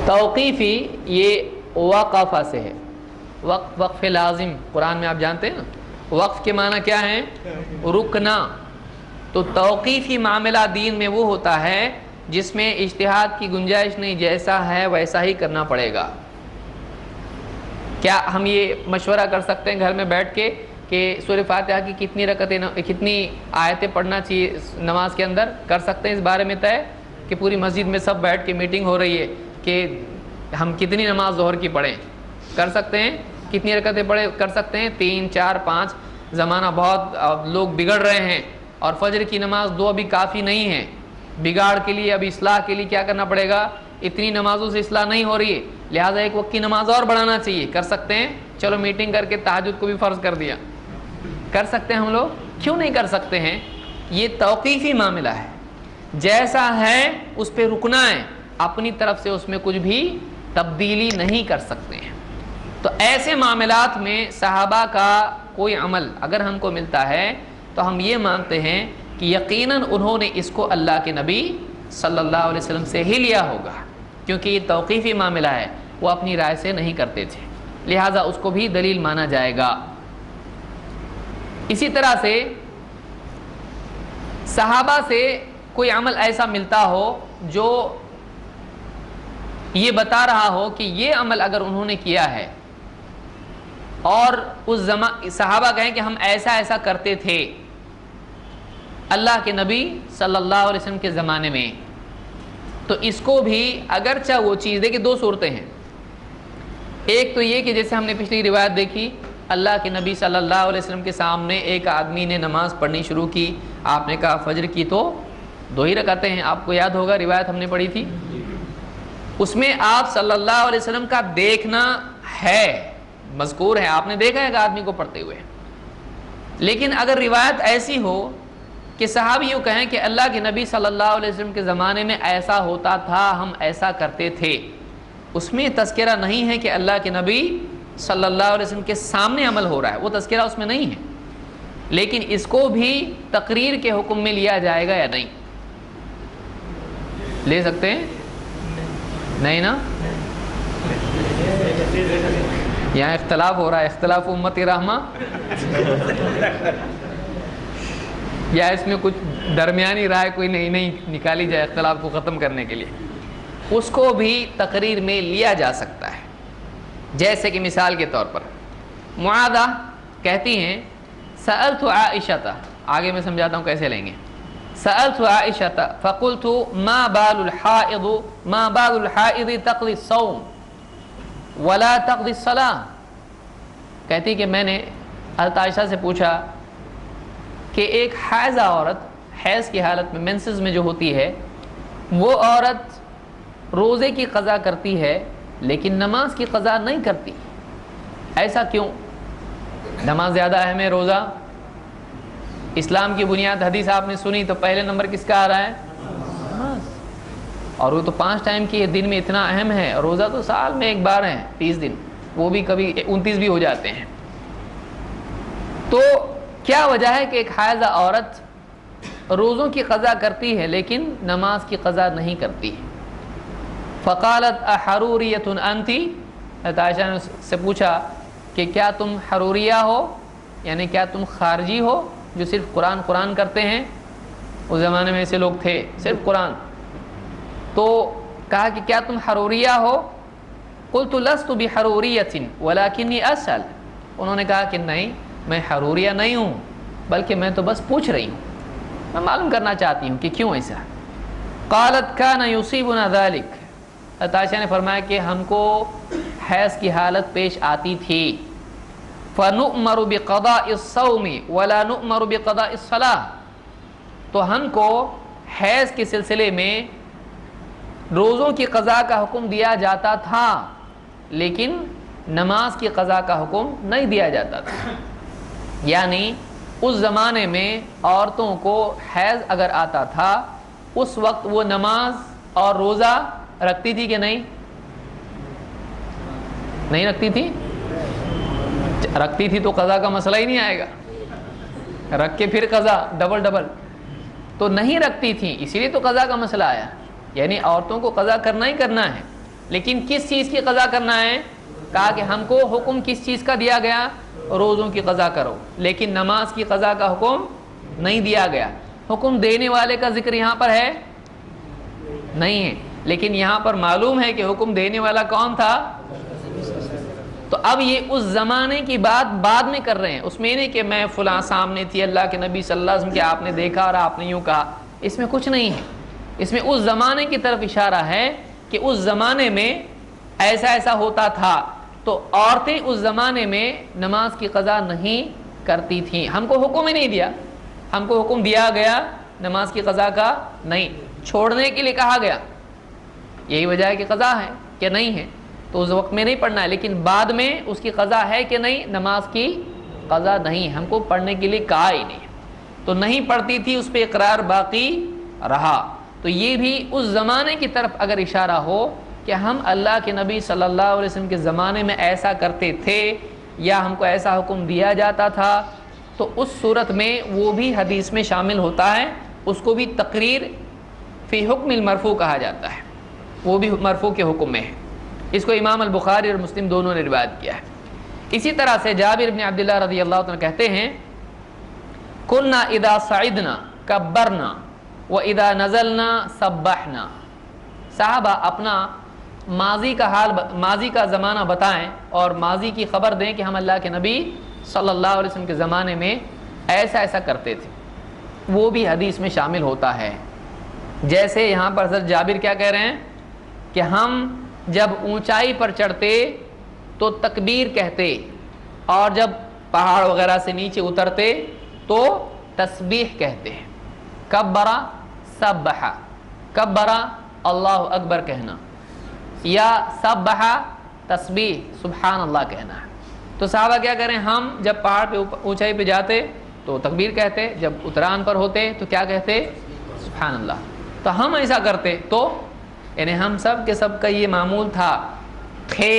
توقیفی یہ وقفہ سے ہے. وقف لازم قرآن میں آپ جانتے ہیں نا، وقف کے معنی کیا ہے؟ رکنا. تو توقیفی معاملہ دین میں وہ ہوتا ہے جس میں اجتہاد کی گنجائش نہیں، جیسا ہے ویسا ہی کرنا پڑے گا. کیا ہم یہ مشورہ کر سکتے ہیں گھر میں بیٹھ کے کہ سورہ فاتحہ کی کتنی آیتیں پڑھنا چاہیے نماز کے اندر؟ کر سکتے ہیں اس بارے میں طے کہ پوری مسجد میں سب بیٹھ کے میٹنگ ہو رہی ہے کہ ہم کتنی نماز ظہر کی پڑھیں؟ کر سکتے ہیں. کتنی رکعتیں پڑھیں؟ کر سکتے ہیں 3 4 5. زمانہ بہت لوگ بگڑ رہے ہیں اور فجر کی نماز 2 ابھی کافی نہیں ہے. بگاڑ کے لیے، اب اصلاح کے لیے کیا کرنا پڑے گا؟ اتنی نمازوں سے اصلاح نہیں ہو رہی ہے، لہٰذا ایک وقت کی نماز اور بڑھانا چاہیے. کر سکتے ہیں. چلو میٹنگ کر کے تہجد کو بھی فرض کر دیا. کر سکتے ہیں ہم لوگ. کیوں نہیں کر سکتے ہیں؟ یہ توقیفی معاملہ ہے. جیسا ہے اس پہ رکنا ہے، اپنی طرف سے اس میں کچھ بھی تبدیلی نہیں کر سکتے ہیں. تو ایسے معاملات میں صحابہ کا کوئی عمل اگر ہم کو ملتا ہے تو ہم یہ مانتے ہیں کہ یقیناً انہوں نے اس کو اللہ کے نبی صلی اللہ علیہ وسلم سے ہی لیا ہوگا، کیونکہ یہ توقیفی معاملہ ہے، وہ اپنی رائے سے نہیں کرتے تھے، لہٰذا اس کو بھی دلیل مانا جائے گا. اسی طرح سے صحابہ سے کوئی عمل ایسا ملتا ہو جو یہ بتا رہا ہو کہ یہ عمل اگر انہوں نے کیا ہے اور اس صحابہ کہیں کہ ہم ایسا کرتے تھے اللہ کے نبی صلی اللہ علیہ وسلم کے زمانے میں، تو اس کو بھی اگرچہ وہ چیز دیکھیں 2 صورتیں ہیں. ایک تو یہ کہ جیسے ہم نے پچھلی روایت دیکھی، اللہ کے نبی صلی اللہ علیہ وسلم کے سامنے ایک آدمی نے نماز پڑھنی شروع کی. آپ نے کہا فجر کی تو 2 ہی رکعتیں ہیں. آپ کو یاد ہوگا روایت ہم نے پڑھی تھی، اس میں آپ صلی اللہ علیہ وسلم کا دیکھنا ہے، مذکور ہے، آپ نے دیکھا ہے ایک آدمی کو پڑھتے ہوئے. لیکن اگر روایت ایسی ہو کہ صحابی یوں کہیں کہ اللہ کے نبی صلی اللہ علیہ وسلم کے زمانے میں ایسا ہوتا تھا، ہم ایسا کرتے تھے، اس میں تذکرہ نہیں ہے کہ اللہ کے نبی صلی اللہ علیہ وسلم کے سامنے عمل ہو رہا ہے، وہ تذکرہ اس میں نہیں ہے. لیکن اس کو بھی تقریر کے حکم میں لیا جائے گا یا نہیں؟ لے سکتے ہیں؟ نہیں نا؟ یہاں اختلاف ہو رہا ہے، اختلاف امت رحمہ، یا اس میں کچھ درمیانی رائے کوئی نہیں نکالی جائے اختلاف کو ختم کرنے کے لیے؟ اس کو بھی تقریر میں لیا جا سکتا ہے. جیسے کہ مثال کے طور پر معاذہ کہتی ہیں سألت عائشہ، آگے میں سمجھاتا ہوں کیسے لیں گے. سألت عائشہ فقلت ما بال الحائض تقضی الصوم ولا تقضی الصلاۃ. کہتی کہ میں نے حضرت عائشہ سے پوچھا کہ ایک حائضہ عورت حیض کی حالت میں مینسز میں جو ہوتی ہے، وہ عورت روزے کی قضا کرتی ہے لیکن نماز کی قضا نہیں کرتی، ایسا کیوں؟ نماز زیادہ اہم ہے، روزہ اسلام کی بنیاد. حدیث آپ نے سنی تو پہلے نمبر کس کا آ رہا ہے؟ نماز. اور وہ تو 5 ٹائم کی دن میں اتنا اہم ہے. روزہ تو سال میں ایک بار ہے 30 دن، وہ بھی کبھی 29 بھی ہو جاتے ہیں. تو کیا وجہ ہے کہ ایک حائضہ عورت روزوں کی قضا کرتی ہے لیکن نماز کی قضا نہیں کرتی؟ فقالت احروریۃ انتی، حضرت عائشہ نے سے پوچھا کہ کیا تم حروریہ ہو، یعنی کیا تم خارجی ہو جو صرف قرآن کرتے ہیں؟ اس زمانے میں ایسے لوگ تھے صرف قرآن. تو کہا کہ کیا تم حروریہ ہو؟ قلت لست بحروریۃ ولکنی اسأل. انہوں نے کہا کہ نہیں، میں حروریہ نہیں ہوں، بلکہ میں تو بس پوچھ رہی ہوں، میں معلوم کرنا چاہتی ہوں کہ کیوں ایسا۔ قالت کان یصیبنا ذلک، عائشہ نے فرمایا کہ ہم کو حیض کی حالت پیش آتی تھی، فنؤمر بقضاء الصوم ولا نؤمر بقضاء الصلاۃ، تو ہم کو حیض کے سلسلے میں روزوں کی قضا کا حکم دیا جاتا تھا، لیکن نماز کی قضا کا حکم نہیں دیا جاتا تھا۔ یعنی اس زمانے میں عورتوں کو حیض اگر آتا تھا اس وقت وہ نماز اور روزہ رکھتی تھی کہ نہیں رکھتی تھی؟ رکھتی تھی تو قضا کا مسئلہ ہی نہیں آئے گا، رکھ کے پھر قضا ڈبل تو نہیں رکھتی تھی، اسی لیے تو قضا کا مسئلہ آیا۔ یعنی عورتوں کو قضا کرنا ہی کرنا ہے، لیکن کس چیز کی قضا کرنا ہے؟ کہا کہ ہم کو حکم کس چیز کا دیا گیا؟ روزوں کی قضا کرو، لیکن نماز کی قضا کا حکم نہیں دیا گیا۔ حکم دینے والے کا ذکر یہاں پر ہے نہیں ہے، لیکن یہاں پر معلوم ہے کہ حکم دینے والا کون تھا؟ تو اب یہ اس زمانے کی بات بعد میں کر رہے ہیں، اس میں نہیں کہ میں فلاں سامنے تھی اللہ کے نبی صلی اللہ علیہ وسلم کہ آپ نے دیکھا اور آپ نے یوں کہا، اس میں کچھ نہیں ہے، اس میں اس زمانے کی طرف اشارہ ہے کہ اس زمانے میں ایسا ہوتا تھا، تو عورتیں اس زمانے میں نماز کی قضا نہیں کرتی تھیں۔ ہم کو حکم ہی نہیں دیا، ہم کو حکم دیا گیا نماز کی قضا کا نہیں، چھوڑنے کے لیے کہا گیا، یہی وجہ ہے کہ قضا ہے کہ نہیں ہے، تو اس وقت میں نہیں پڑھنا ہے، لیکن بعد میں اس کی قضا ہے کہ نہیں؟ نماز کی قضا نہیں، ہم کو پڑھنے کے لیے کہا ہی نہیں، تو نہیں پڑھتی تھی، اس پہ اقرار باقی رہا۔ تو یہ بھی اس زمانے کی طرف اگر اشارہ ہو کہ ہم اللہ کے نبی صلی اللہ علیہ وسلم کے زمانے میں ایسا کرتے تھے یا ہم کو ایسا حکم دیا جاتا تھا، تو اس صورت میں وہ بھی حدیث میں شامل ہوتا ہے، اس کو بھی تقریر فی حکم المرفوع کہا جاتا ہے، وہ بھی مرفوع کے حکم میں ہے۔ اس کو امام البخاری اور مسلم دونوں نے روایت کیا ہے۔ اسی طرح سے جابر بن عبداللہ رضی اللہ عنہ کہتے ہیں کنا اذا صعدنا کبرنا واذا نزلنا سبحنا، صحابہ اپنا ماضی کا زمانہ بتائیں اور ماضی کی خبر دیں کہ ہم اللہ کے نبی صلی اللہ علیہ وسلم کے زمانے میں ایسا کرتے تھے، وہ بھی حدیث میں شامل ہوتا ہے۔ جیسے یہاں پر حضرت جابر کیا کہہ رہے ہیں کہ ہم جب اونچائی پر چڑھتے تو تکبیر کہتے، اور جب پہاڑ وغیرہ سے نیچے اترتے تو تسبیح کہتے ہیں۔ کبرا سبحا، کبرا اللہ اکبر کہنا، یا سبحا تسبیح سبحان اللہ کہنا ہے۔ تو صحابہ کیا کریں، ہم جب پہاڑ پہ اونچائی پہ جاتے تو تکبیر کہتے، جب اتران پر ہوتے تو کیا کہتے؟ سبحان اللہ۔ تو ہم ایسا کرتے تو یعنی ہم سب کے سب کا یہ معمول تھے،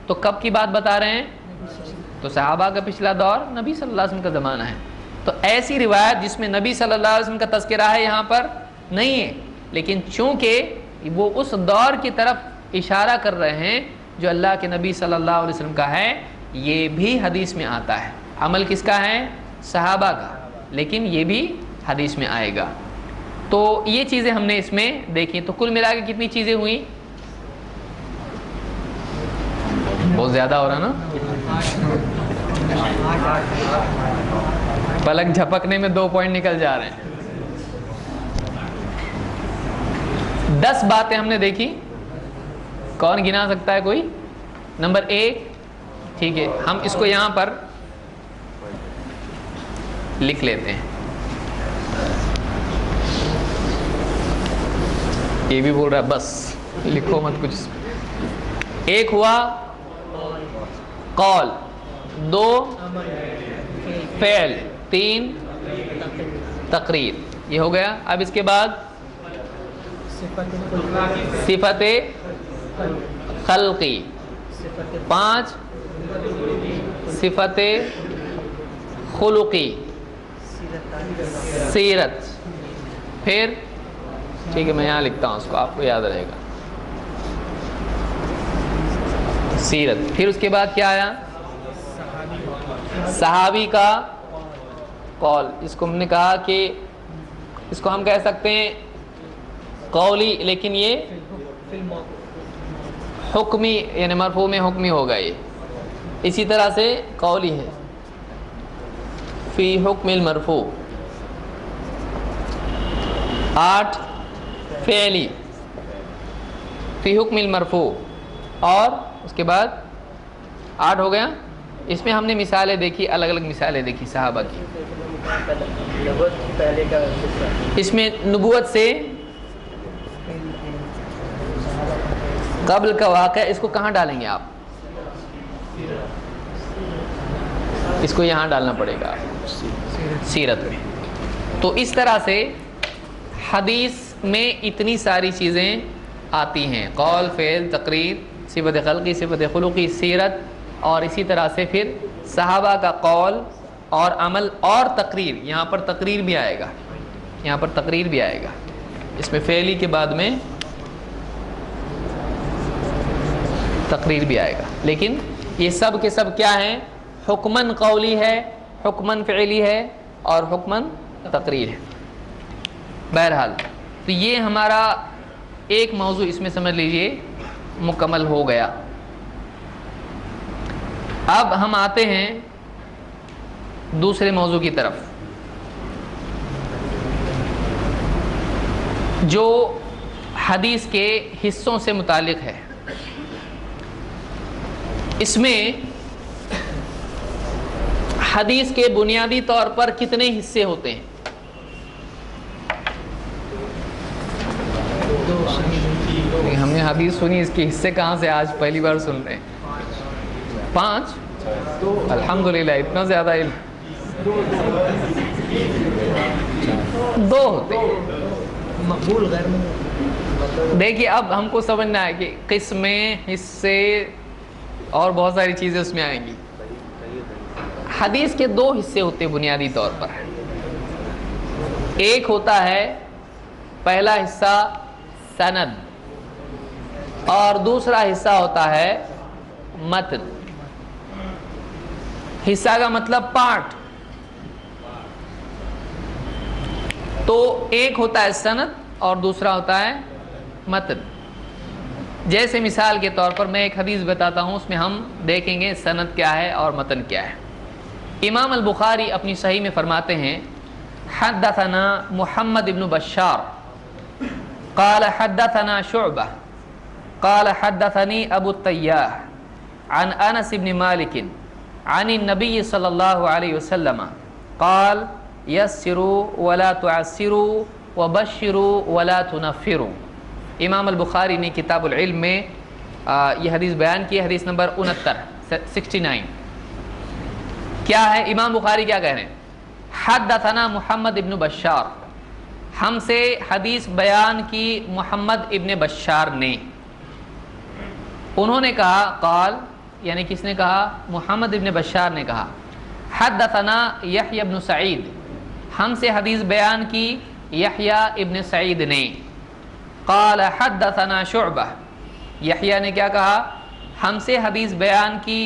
تو کب کی بات بتا رہے ہیں؟ تو صحابہ کا پچھلا دور نبی صلی اللہ علیہ وسلم کا زمانہ ہے، تو ایسی روایت جس میں نبی صلی اللہ علیہ وسلم کا تذکرہ ہے یہاں پر نہیں ہے، لیکن چونکہ وہ اس دور کی طرف اشارہ کر رہے ہیں جو اللہ کے نبی صلی اللہ علیہ وسلم کا ہے، یہ بھی حدیث میں آتا ہے۔ عمل کس کا ہے؟ صحابہ کا، لیکن یہ بھی حدیث میں آئے گا۔ تو یہ چیزیں ہم نے اس میں دیکھی، تو کل ملا کے کتنی چیزیں ہوئیں؟ بہت زیادہ ہو رہا نا، پلک جھپکنے میں 2 پوائنٹ نکل جا رہے ہیں۔ 10 باتیں ہم نے دیکھی، کون گنا سکتا ہے کوئی؟ نمبر 1، ٹھیک ہے، ہم اس کو یہاں پر لکھ لیتے ہیں۔ یہ بھی بول رہا ہے بس لکھو مت کچھ۔ 1 ہوا قول، 2 فعل، 3 تقریر، یہ ہو گیا۔ اب اس کے بعد صفت خلقی، 5 صفت خلقی، سیرت، پھر ٹھیک ہے میں یہاں لکھتا ہوں، اس کو آپ کو یاد رہے گا، سیرت۔ پھر اس کے بعد کیا آیا؟ صحابی کا قول، اس کو ہم نے کہا کہ اس کو ہم کہہ سکتے ہیں قولی، لیکن یہ حکمی یعنی مرفوع میں حکمی ہوگا، یہ اسی طرح سے قولی ہے فی حکم المرفوع. 8 فعلی فی حکم المرفوع. اور اس کے بعد 8 ہو گیا. اس میں ہم نے مثالیں دیکھی، الگ الگ مثالیں دیکھی صحابہ کی. اس میں نبوت سے قبل کا واقعہ، اس کو کہاں ڈالیں گے آپ؟ اس کو یہاں ڈالنا پڑے گا سیرت میں. تو اس طرح سے حدیث میں اتنی ساری چیزیں آتی ہیں، قول، فعل، تقریر، صفت خلقی، صفت خلقی، سیرت، اور اسی طرح سے پھر صحابہ کا قول اور عمل اور تقریر. یہاں پر تقریر بھی آئے گا، یہاں پر تقریر بھی آئے گا. اس میں فعلی کے بعد میں تقریر بھی آئے گا. لیکن یہ سب کے سب کیا ہیں؟ حکمن قولی ہے، حکمن فعلی ہے، اور حکمن تقریر ہے. بہرحال تو یہ ہمارا ایک موضوع اس میں سمجھ لیجئے مکمل ہو گیا. اب ہم آتے ہیں دوسرے موضوع کی طرف، جو حدیث کے حصوں سے متعلق ہے. اس میں حدیث کے بنیادی طور پر کتنے حصے ہوتے ہیں؟ ہم نے حدیث سنی، اس کے حصے کہاں سے آج پہلی بار سن رہے ہیں. 5. الحمدللہ اتنا زیادہ علم. 2 ہوتے ہیں مقبول غیر مقبول. دیکھیے اب ہم کو سمجھنا ہے کہ قسمیں، حصے اور بہت ساری چیزیں اس میں آئیں گی. حدیث کے 2 حصے ہوتے ہیں بنیادی طور پر. ایک ہوتا ہے پہلا حصہ سند، اور دوسرا حصہ ہوتا ہے متن. حصہ کا مطلب پارٹ. تو ایک ہوتا ہے سند اور دوسرا ہوتا ہے متن. جیسے مثال کے طور پر میں ایک حدیث بتاتا ہوں، اس میں ہم دیکھیں گے سند کیا ہے اور متن کیا ہے. امام البخاری اپنی صحیح میں فرماتے ہیں حدثنا محمد ابن بشار قال حدثنا شعبہ قال حدثني ابو التیاح عن انس بن مالک عن النبی صلی اللہ علیہ وسلم قال یسروا ولا تعسروا وبشروا ولا تنفروا. امام البخاری نے کتاب العلم میں یہ حدیث بیان کی، حدیث نمبر 69. کیا ہے امام بخاری کیا کہہ رہے ہیں؟ حدثنا محمد ابن بشار، ہم سے حدیث بیان کی محمد ابن بشار نے. انہوں نے کہا قال، یعنی کس نے کہا؟ محمد ابن بشار نے کہا. حدثنا یحییٰ ابن سعید، ہم سے حدیث بیان کی یحییٰ ابن سعید نے. قال حدثنا شعبہ، یحییٰ نے کیا کہا؟ ہم سے حدیث بیان کی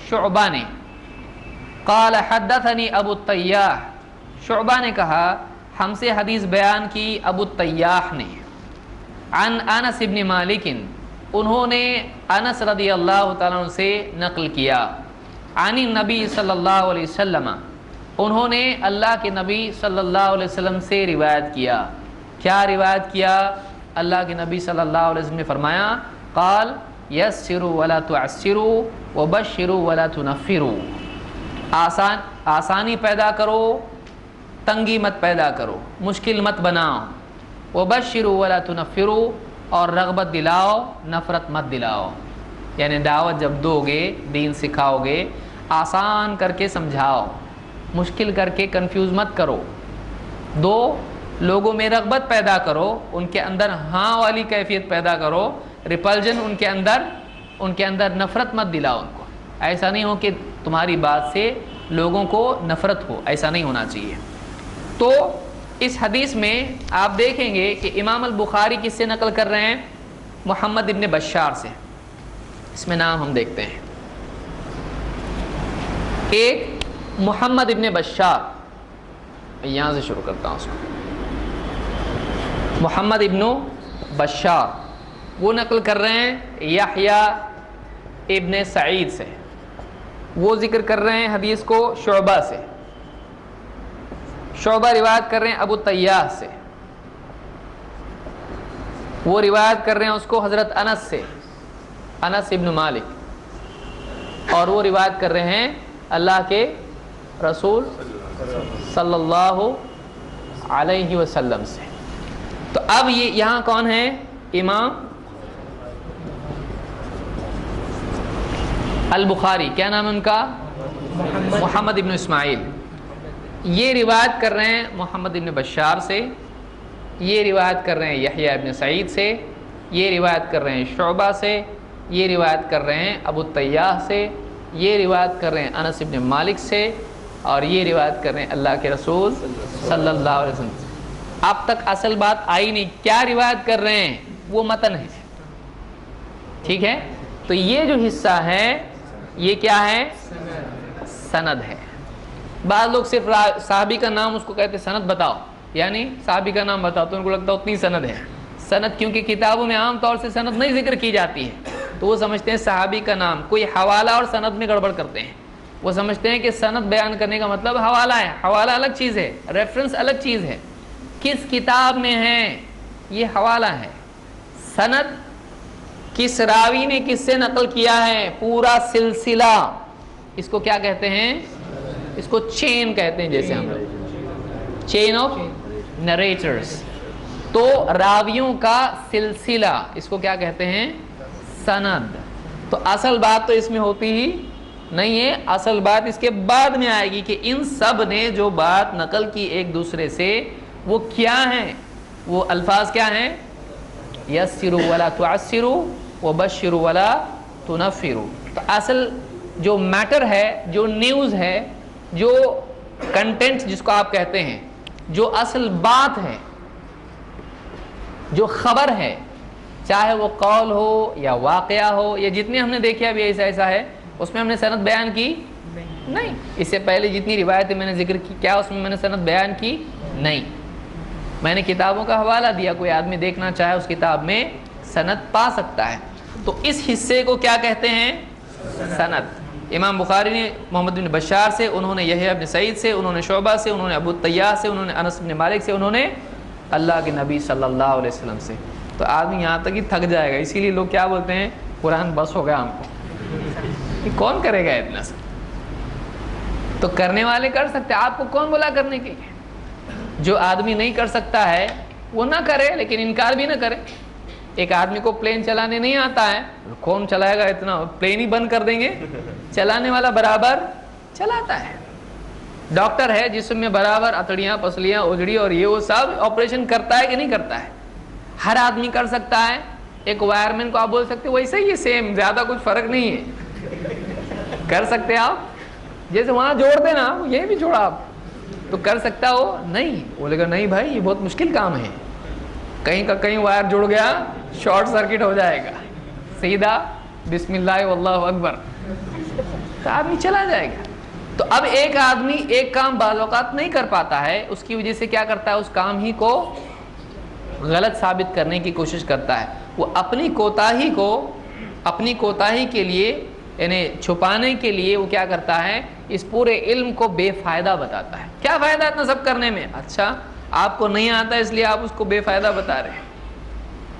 شعبہ نے. قال حدثني ابو التیاح، شعبہ نے کہا ہم سے حدیث بیان کی ابو التیاح نے. عن انس بن مالک، انہوں نے انس رضی اللہ تعالیٰ عنہ سے نقل کیا. عن النبی صلی اللہ علیہ وسلم، انہوں نے اللہ کے نبی صلی اللہ علیہ وسلم سے روایت کیا. کیا روایت کیا؟ اللہ کے نبی صلی اللہ علیہ وسلم نے فرمایا قال یسروا ولا تعسروا وبشروا ولا تنفروا. آسانی پیدا کرو، تنگی مت پیدا کرو، مشکل مت بناؤ. وبشروا ولا تنفروا، اور رغبت دلاؤ، نفرت مت دلاؤ. یعنی دعوت جب دو گے، دین سکھاؤ گے، آسان کر کے سمجھاؤ، مشکل کر کے کنفیوز مت کرو. دو، لوگوں میں رغبت پیدا کرو، ان کے اندر ہاں والی کیفیت پیدا کرو. ریپلجن ان کے اندر نفرت مت دلاؤ ان کو. ایسا نہیں ہو کہ تمہاری بات سے لوگوں کو نفرت ہو، ایسا نہیں ہونا چاہیے. تو اس حدیث میں آپ دیکھیں گے کہ امام البخاری کس سے نقل کر رہے ہیں؟ محمد ابن بشار سے. اس میں نام ہم دیکھتے ہیں. ایک محمد ابن بشار، یہاں سے شروع کرتا ہوں اس کو. محمد ابن بشار وہ نقل کر رہے ہیں یحییٰ ابن سعید سے. وہ ذکر کر رہے ہیں حدیث کو شعبہ سے، شعبہ روایت کر رہے ہیں ابو طیاح سے، وہ روایت کر رہے ہیں اس کو حضرت انس سے، انس ابن مالک، اور وہ روایت کر رہے ہیں اللہ کے رسول صلی اللہ علیہ وسلم سے۔ تو اب یہ یہاں کون ہے؟ امام البخاری، کیا نام ہے ان کا؟ محمد ابن اسماعیل۔ یہ روایت کر رہے ہیں محمد ابن بشار سے، یہ روایت کر رہے ہیں یحییٰ ابن سعید سے، یہ روایت کر رہے ہیں شعبہ سے، یہ روایت کر رہے ہیں ابو طیاح سے، یہ روایت کر رہے ہیں انس ابن مالک سے، اور یہ روایت کر رہے ہیں اللہ کے رسول صلی اللہ علیہ وسلم سے۔ اب تک اصل بات آئی نہیں، کیا روایت کر رہے ہیں؟ وہ متن ہے، ٹھیک ہے؟ تو یہ جو حصہ ہے یہ کیا ہے؟ سند ہے۔ بعض لوگ صرف صحابی کا نام اس کو کہتے سند بتاؤ، یعنی صحابی کا نام بتاؤ، تو ان کو لگتا ہے اتنی سند ہے۔ سند کیونکہ کتابوں میں عام طور سے سند نہیں ذکر کی جاتی ہے، تو وہ سمجھتے ہیں صحابی کا نام، کوئی حوالہ اور سند میں گڑبڑ کرتے ہیں۔ وہ سمجھتے ہیں کہ سند بیان کرنے کا مطلب حوالہ ہے، حوالہ الگ چیز ہے، ریفرنس الگ چیز ہے، کس کتاب میں ہے یہ حوالہ ہے۔ سند کس راوی نے کس سے نقل کیا ہے، پورا سلسلہ، اس کو کیا کہتے ہیں؟ اس کو چین کہتے ہیں، جیسے ہم لوگ چین آف نریٹرز۔ تو راویوں کا سلسلہ، اس کو کیا کہتے ہیں؟ سند۔ تو اصل بات تو اس میں ہوتی ہی نہیں ہے، اصل بات اس کے بعد میں آئے گی کہ ان سب نے جو بات نقل کی ایک دوسرے سے وہ کیا ہیں، وہ الفاظ کیا ہیں؟ یسروا ولا تعسروا وبشروا ولا تنفروا۔ تو اصل جو میٹر ہے، جو نیوز ہے، جو کنٹینٹ جس کو آپ کہتے ہیں، جو اصل بات ہے، جو خبر ہے، چاہے وہ قول ہو یا واقعہ ہو یا جتنے ہم نے دیکھے ابھی ایسا ایسا ہے، اس میں ہم نے سند بیان کی نہیں۔ اس سے پہلے جتنی روایتیں میں نے ذکر کی، کیا اس میں میں نے سند بیان کی؟ نہیں۔ میں نے کتابوں کا حوالہ دیا، کوئی آدمی دیکھنا چاہے اس کتاب میں سند پا سکتا ہے۔ تو اس حصے کو کیا کہتے ہیں؟ سند۔ امام بخاری نے محمد بن بشار سے، انہوں نے یحییٰ بن سعید سے، انہوں نے شعبہ سے، انہوں نے ابو طیاح سے، انہوں نے انس بن مالک سے، انہوں نے اللہ کے نبی صلی اللہ علیہ وسلم سے۔ تو آدمی یہاں تک ہی تھک جائے گا، اسی لیے لوگ کیا بولتے ہیں؟ قرآن بس ہو گیا ہم کو، کہ کون کرے گا اتنا سب؟ تو کرنے والے کر سکتے، آپ کو کون بولا کرنے کے لیے؟ جو آدمی نہیں کر سکتا ہے وہ نہ کرے، لیکن انکار بھی نہ کرے۔ ایک آدمی کو پلین چلانے نہیں آتا ہے، کون چلائے گا اتنا؟ پلین ہی بند کر دیں گے، چلانے والا برابر چلاتا ہے۔ ڈاکٹر ہے جسم میں برابر اتڑیاں، پسلیاں، اجڑی اور یہ وہ سب آپریشن کرتا ہے کہ نہیں کرتا ہے؟ ہر آدمی کر سکتا ہے۔ ایک وائر مین کو آپ بول سکتے ویسے ہی سیم، زیادہ کچھ فرق نہیں ہے، کر سکتے آپ؟ جیسے وہاں جوڑ دینا، یہ بھی جوڑا آپ، تو کر سکتا ہو؟ نہیں۔ بولے گا نہیں بھائی یہ بہت مشکل کام ہے، کہیں کا کہیں وائر جڑ گیا شارٹ سرکٹ ہو جائے گا، سیدھا بسم اللہ واللہ اکبر، تو آدمی چلا جائے گا۔ تو اب ایک آدمی ایک کام بعض اوقات نہیں کر پاتا ہے، اس کی وجہ سے کیا کرتا ہے؟ اس کام ہی کو غلط ثابت کرنے کی کوشش کرتا ہے۔ وہ اپنی کوتاہی کو، اپنی کوتاہی کے لیے، یعنی چھپانے کے لیے وہ کیا کرتا ہے؟ اس پورے علم کو بے فائدہ بتاتا ہے۔ کیا فائدہ اتنا سب کرنے میں؟ اچھا آپ کو نہیں آتا اس لیے آپ اس کو بے فائدہ بتا رہے ہیں۔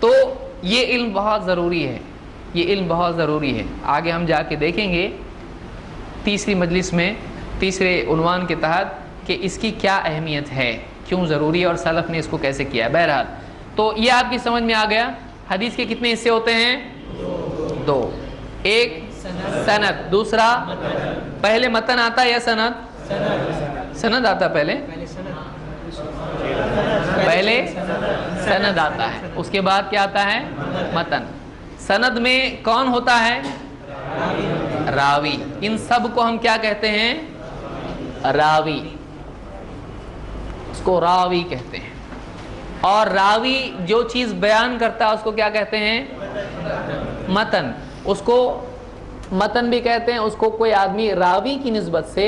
تو یہ علم بہت ضروری ہے، یہ علم بہت ضروری ہے۔ آگے ہم جا کے دیکھیں گے تیسری مجلس میں، تیسرے عنوان کے تحت، کہ اس کی کیا اہمیت ہے، کیوں ضروری ہے، اور سلف نے اس کو کیسے کیا ہے۔ بہرحال تو یہ آپ کی سمجھ میں آ گیا۔ حدیث کے کتنے حصے ہوتے ہیں؟ دو۔ ایک سند، دوسرا پہلے متن آتا ہے یا سند؟ سند آتا پہلے سند آتا ہے، اس کے بعد کیا آتا ہے؟ متن۔ سند میں کون ہوتا ہے؟ راوی۔ ان سب کو ہم کیا کہتے ہیں؟ راوی، اس کو راوی کہتے ہیں۔ اور راوی جو چیز بیان کرتا ہے اس کو کیا کہتے ہیں؟ متن۔ اس کو متن بھی کہتے ہیں، اس کو کوئی آدمی راوی کی نسبت سے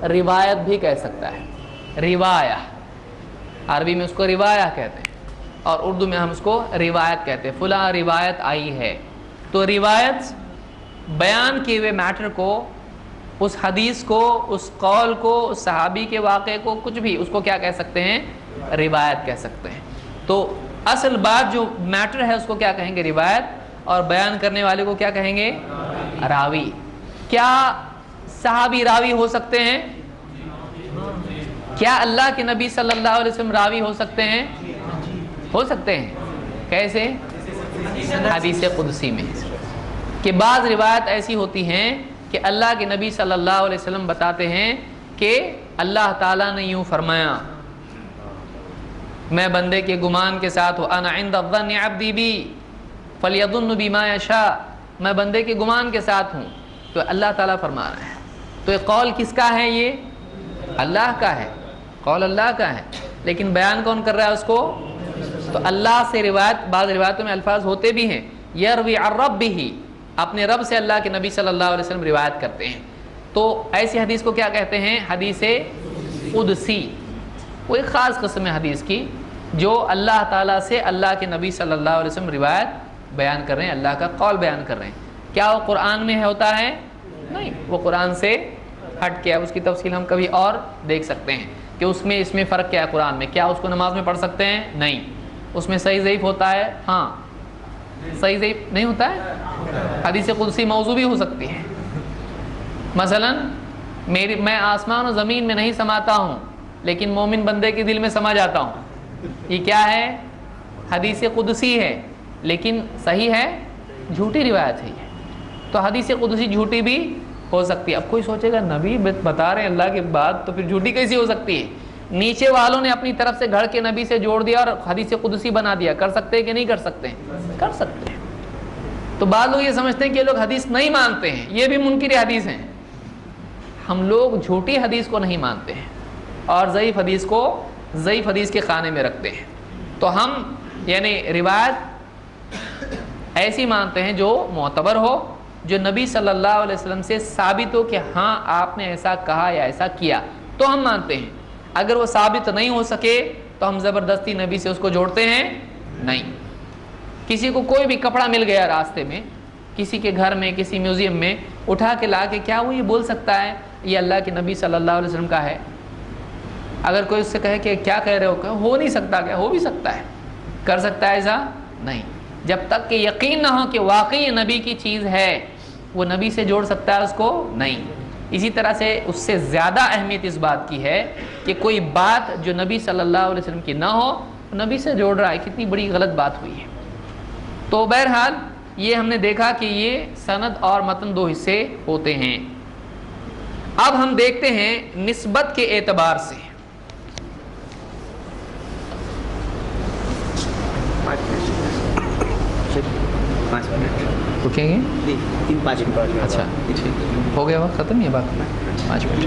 روایت بھی کہہ سکتا ہے۔ روایہ، عربی میں اس کو روایہ کہتے ہیں، اور اردو میں ہم اس کو روایت کہتے ہیں، فلاں روایت آئی ہے۔ تو روایت بیان کیے ہوئے میٹر کو اس حدیث کو، اس قول کو، اس صحابی کے واقعے کو، کچھ بھی اس کو کیا کہہ سکتے ہیں؟ روایت کہہ سکتے ہیں۔ تو اصل بات جو میٹر ہے اس کو کیا کہیں گے؟ روایت، اور بیان کرنے والے کو کیا کہیں گے؟ راوی۔ کیا صحابی راوی ہو سکتے ہیں؟ کیا اللہ کے نبی صلی اللہ علیہ وسلم راوی ہو سکتے ہیں؟ ہو سکتے ہیں۔ کیسے؟ حدیث قدسی میں کہ بعض روایت ایسی ہوتی ہیں کہ اللہ کے نبی صلی اللہ علیہ وسلم بتاتے ہیں کہ اللہ تعالیٰ نے یوں فرمایا، میں بندے کے گمان کے ساتھ ہوں، انا عند الظن عبدی بی فلیظن بما یشاء، میں بندے کے گمان کے ساتھ ہوں، تو اللہ تعالیٰ فرما رہا ہے۔ تو یہ قول کس کا ہے؟ یہ اللہ کا ہے، قول اللہ کا ہے، لیکن بیان کون کر رہا ہے اس کو؟ تو اللہ سے روایت، بعض روایتوں میں الفاظ ہوتے بھی ہیں یروی عن ربہ، اپنے رب سے اللہ کے نبی صلی اللہ علیہ وسلم روایت کرتے ہیں۔ تو ایسی حدیث کو کیا کہتے ہیں؟ حدیث قدسی۔ وہ ایک خاص قسم ہے حدیث کی جو اللہ تعالیٰ سے اللہ کے نبی صلی اللہ علیہ وسلم روایت بیان کر رہے ہیں، اللہ کا قول بیان کر رہے ہیں۔ کیا وہ قرآن میں ہوتا ہے؟ نہیں، وہ قرآن سے ہٹ کے ہے۔ اس کی تفصیل ہم کبھی اور دیکھ سکتے ہیں کہ اس میں فرق کیا ہے قرآن میں۔ کیا اس کو نماز میں پڑھ سکتے ہیں؟ نہیں۔ اس میں صحیح ضعیف ہوتا ہے؟ ہاں۔ صحیح ضعیف نہیں ہوتا ہے؟ حدیث قدسی موضوع بھی ہو سکتی ہے۔ مثلا میں آسمان و زمین میں نہیں سماتا ہوں لیکن مومن بندے کے دل میں سما جاتا ہوں، یہ کیا ہے؟ حدیث قدسی ہے، لیکن صحیح ہے؟ جھوٹی روایت ہے یہ۔ تو حدیث قدسی جھوٹی بھی ہو سکتی ہے۔ اب کوئی سوچے گا نبی بتا رہے ہیں اللہ کے بعد تو پھر جھوٹی کیسی ہو سکتی ہے؟ نیچے والوں نے اپنی طرف سے گھڑ کے نبی سے جوڑ دیا اور حدیث قدسی بنا دیا۔ کر سکتے ہیں کہ نہیں کر سکتے ہیں؟ کر سکتے ہیں۔ تو بعض لوگ یہ سمجھتے ہیں کہ یہ لوگ حدیث نہیں مانتے ہیں، یہ بھی منکر حدیث ہیں۔ ہم لوگ جھوٹی حدیث کو نہیں مانتے ہیں اور ضعیف حدیث کو ضعیف حدیث کے خانے میں رکھتے ہیں۔ تو ہم یعنی روایت ایسی مانتے ہیں جو معتبر ہو، جو نبی صلی اللہ علیہ وسلم سے ثابت ہو کہ ہاں آپ نے ایسا کہا یا ایسا کیا، تو ہم مانتے ہیں۔ اگر وہ ثابت نہیں ہو سکے تو ہم زبردستی نبی سے اس کو جوڑتے ہیں نہیں۔ کسی کو کوئی بھی کپڑا مل گیا راستے میں، کسی کے گھر میں، کسی میوزیم میں، اٹھا کے لا کے کیا وہ یہ بول سکتا ہے یہ اللہ کے نبی صلی اللہ علیہ وسلم کا ہے؟ اگر کوئی اس سے کہے کہ کیا کہہ رہے ہو نہیں سکتا، کیا ہو بھی سکتا ہے؟ کر سکتا ہے ایسا؟ نہیں۔ جب تک کہ یقین نہ ہو کہ واقعی یہ نبی کی چیز ہے، وہ نبی سے جوڑ سکتا ہے اس کو؟ نہیں۔ اسی طرح سے اس سے زیادہ اہمیت اس بات کی ہے کہ کوئی بات جو نبی صلی اللہ علیہ وسلم کی نہ ہو، نبی سے جوڑ رہا ہے، کتنی بڑی غلط بات ہوئی ہے۔ تو بہرحال یہ ہم نے دیکھا کہ یہ سند اور متن دو حصے ہوتے ہیں۔ اب ہم دیکھتے ہیں نسبت کے اعتبار سے۔ رکیں گے؟ 3-5 منٹ۔ اچھا ٹھیک، ہو گیا وقت ختم، یہ بات 5 منٹ۔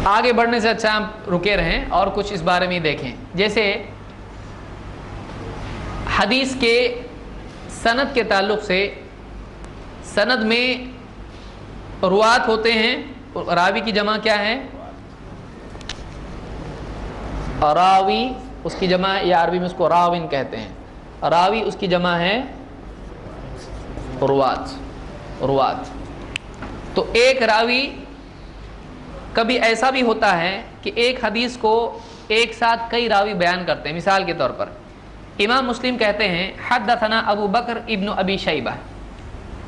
آگے بڑھنے سے اچھا ہم رکے رہیں اور کچھ اس بارے میں دیکھیں۔ جیسے حدیث کے سند کے تعلق سے، سند میں روات ہوتے ہیں، راوی کی جمع کیا ہے؟ راوی، اس کی جمع یا عربی میں اس کو راوین کہتے ہیں۔ راوی اس کی جمع ہے روات۔ تو ایک راوی، کبھی ایسا بھی ہوتا ہے کہ ایک حدیث کو ایک ساتھ کئی راوی بیان کرتے ہیں۔ مثال کے طور پر امام مسلم کہتے ہیں حدثنا ابو بکر ابن ابی شیبہ،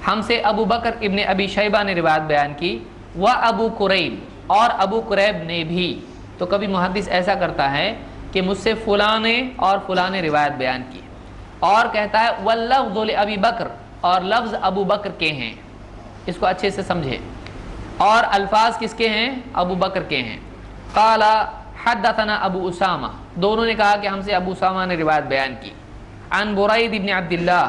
ہم سے ابو بکر ابن ابی شیبہ نے روایت بیان کی، و ابو قریب، اور ابو قریب نے بھی۔ تو کبھی محدث ایسا کرتا ہے کہ مجھ سے فلاں نے اور فلاں نے روایت بیان کی، اور کہتا ہے واللفظ لابی بکر، اور لفظ ابو بکر کے ہیں۔ اس کو اچھے سے سمجھے، اور الفاظ کس کے ہیں؟ ابو بکر کے ہیں۔ قال حدثنا ابو اسامہ، دونوں نے کہا کہ ہم سے ابو اسامہ نے روایت بیان کی، عن برید ابن عبداللہ،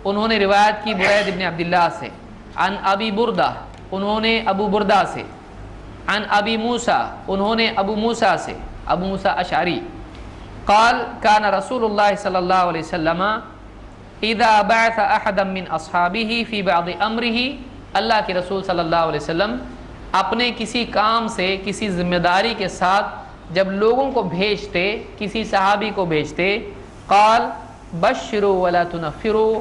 انہوں نے روایت کی برید ابن عبداللہ سے، عن ابی بردہ، انہوں نے ابو بردہ سے، عن ابی موسیٰ، انہوں نے ابو موسیٰ سے، ابو موسیٰ اشعری، قال کان رسول اللہ صلی اللہ علیہ وسلم اذا بعث احدا من اصحابہ فی بعض امرہ، اللہ کے رسول صلی اللہ علیہ وسلم اپنے کسی کام سے، کسی ذمہ داری کے ساتھ جب لوگوں کو بھیجتے، کسی صحابی کو بھیجتے، قال بشروا ولا تنفروا،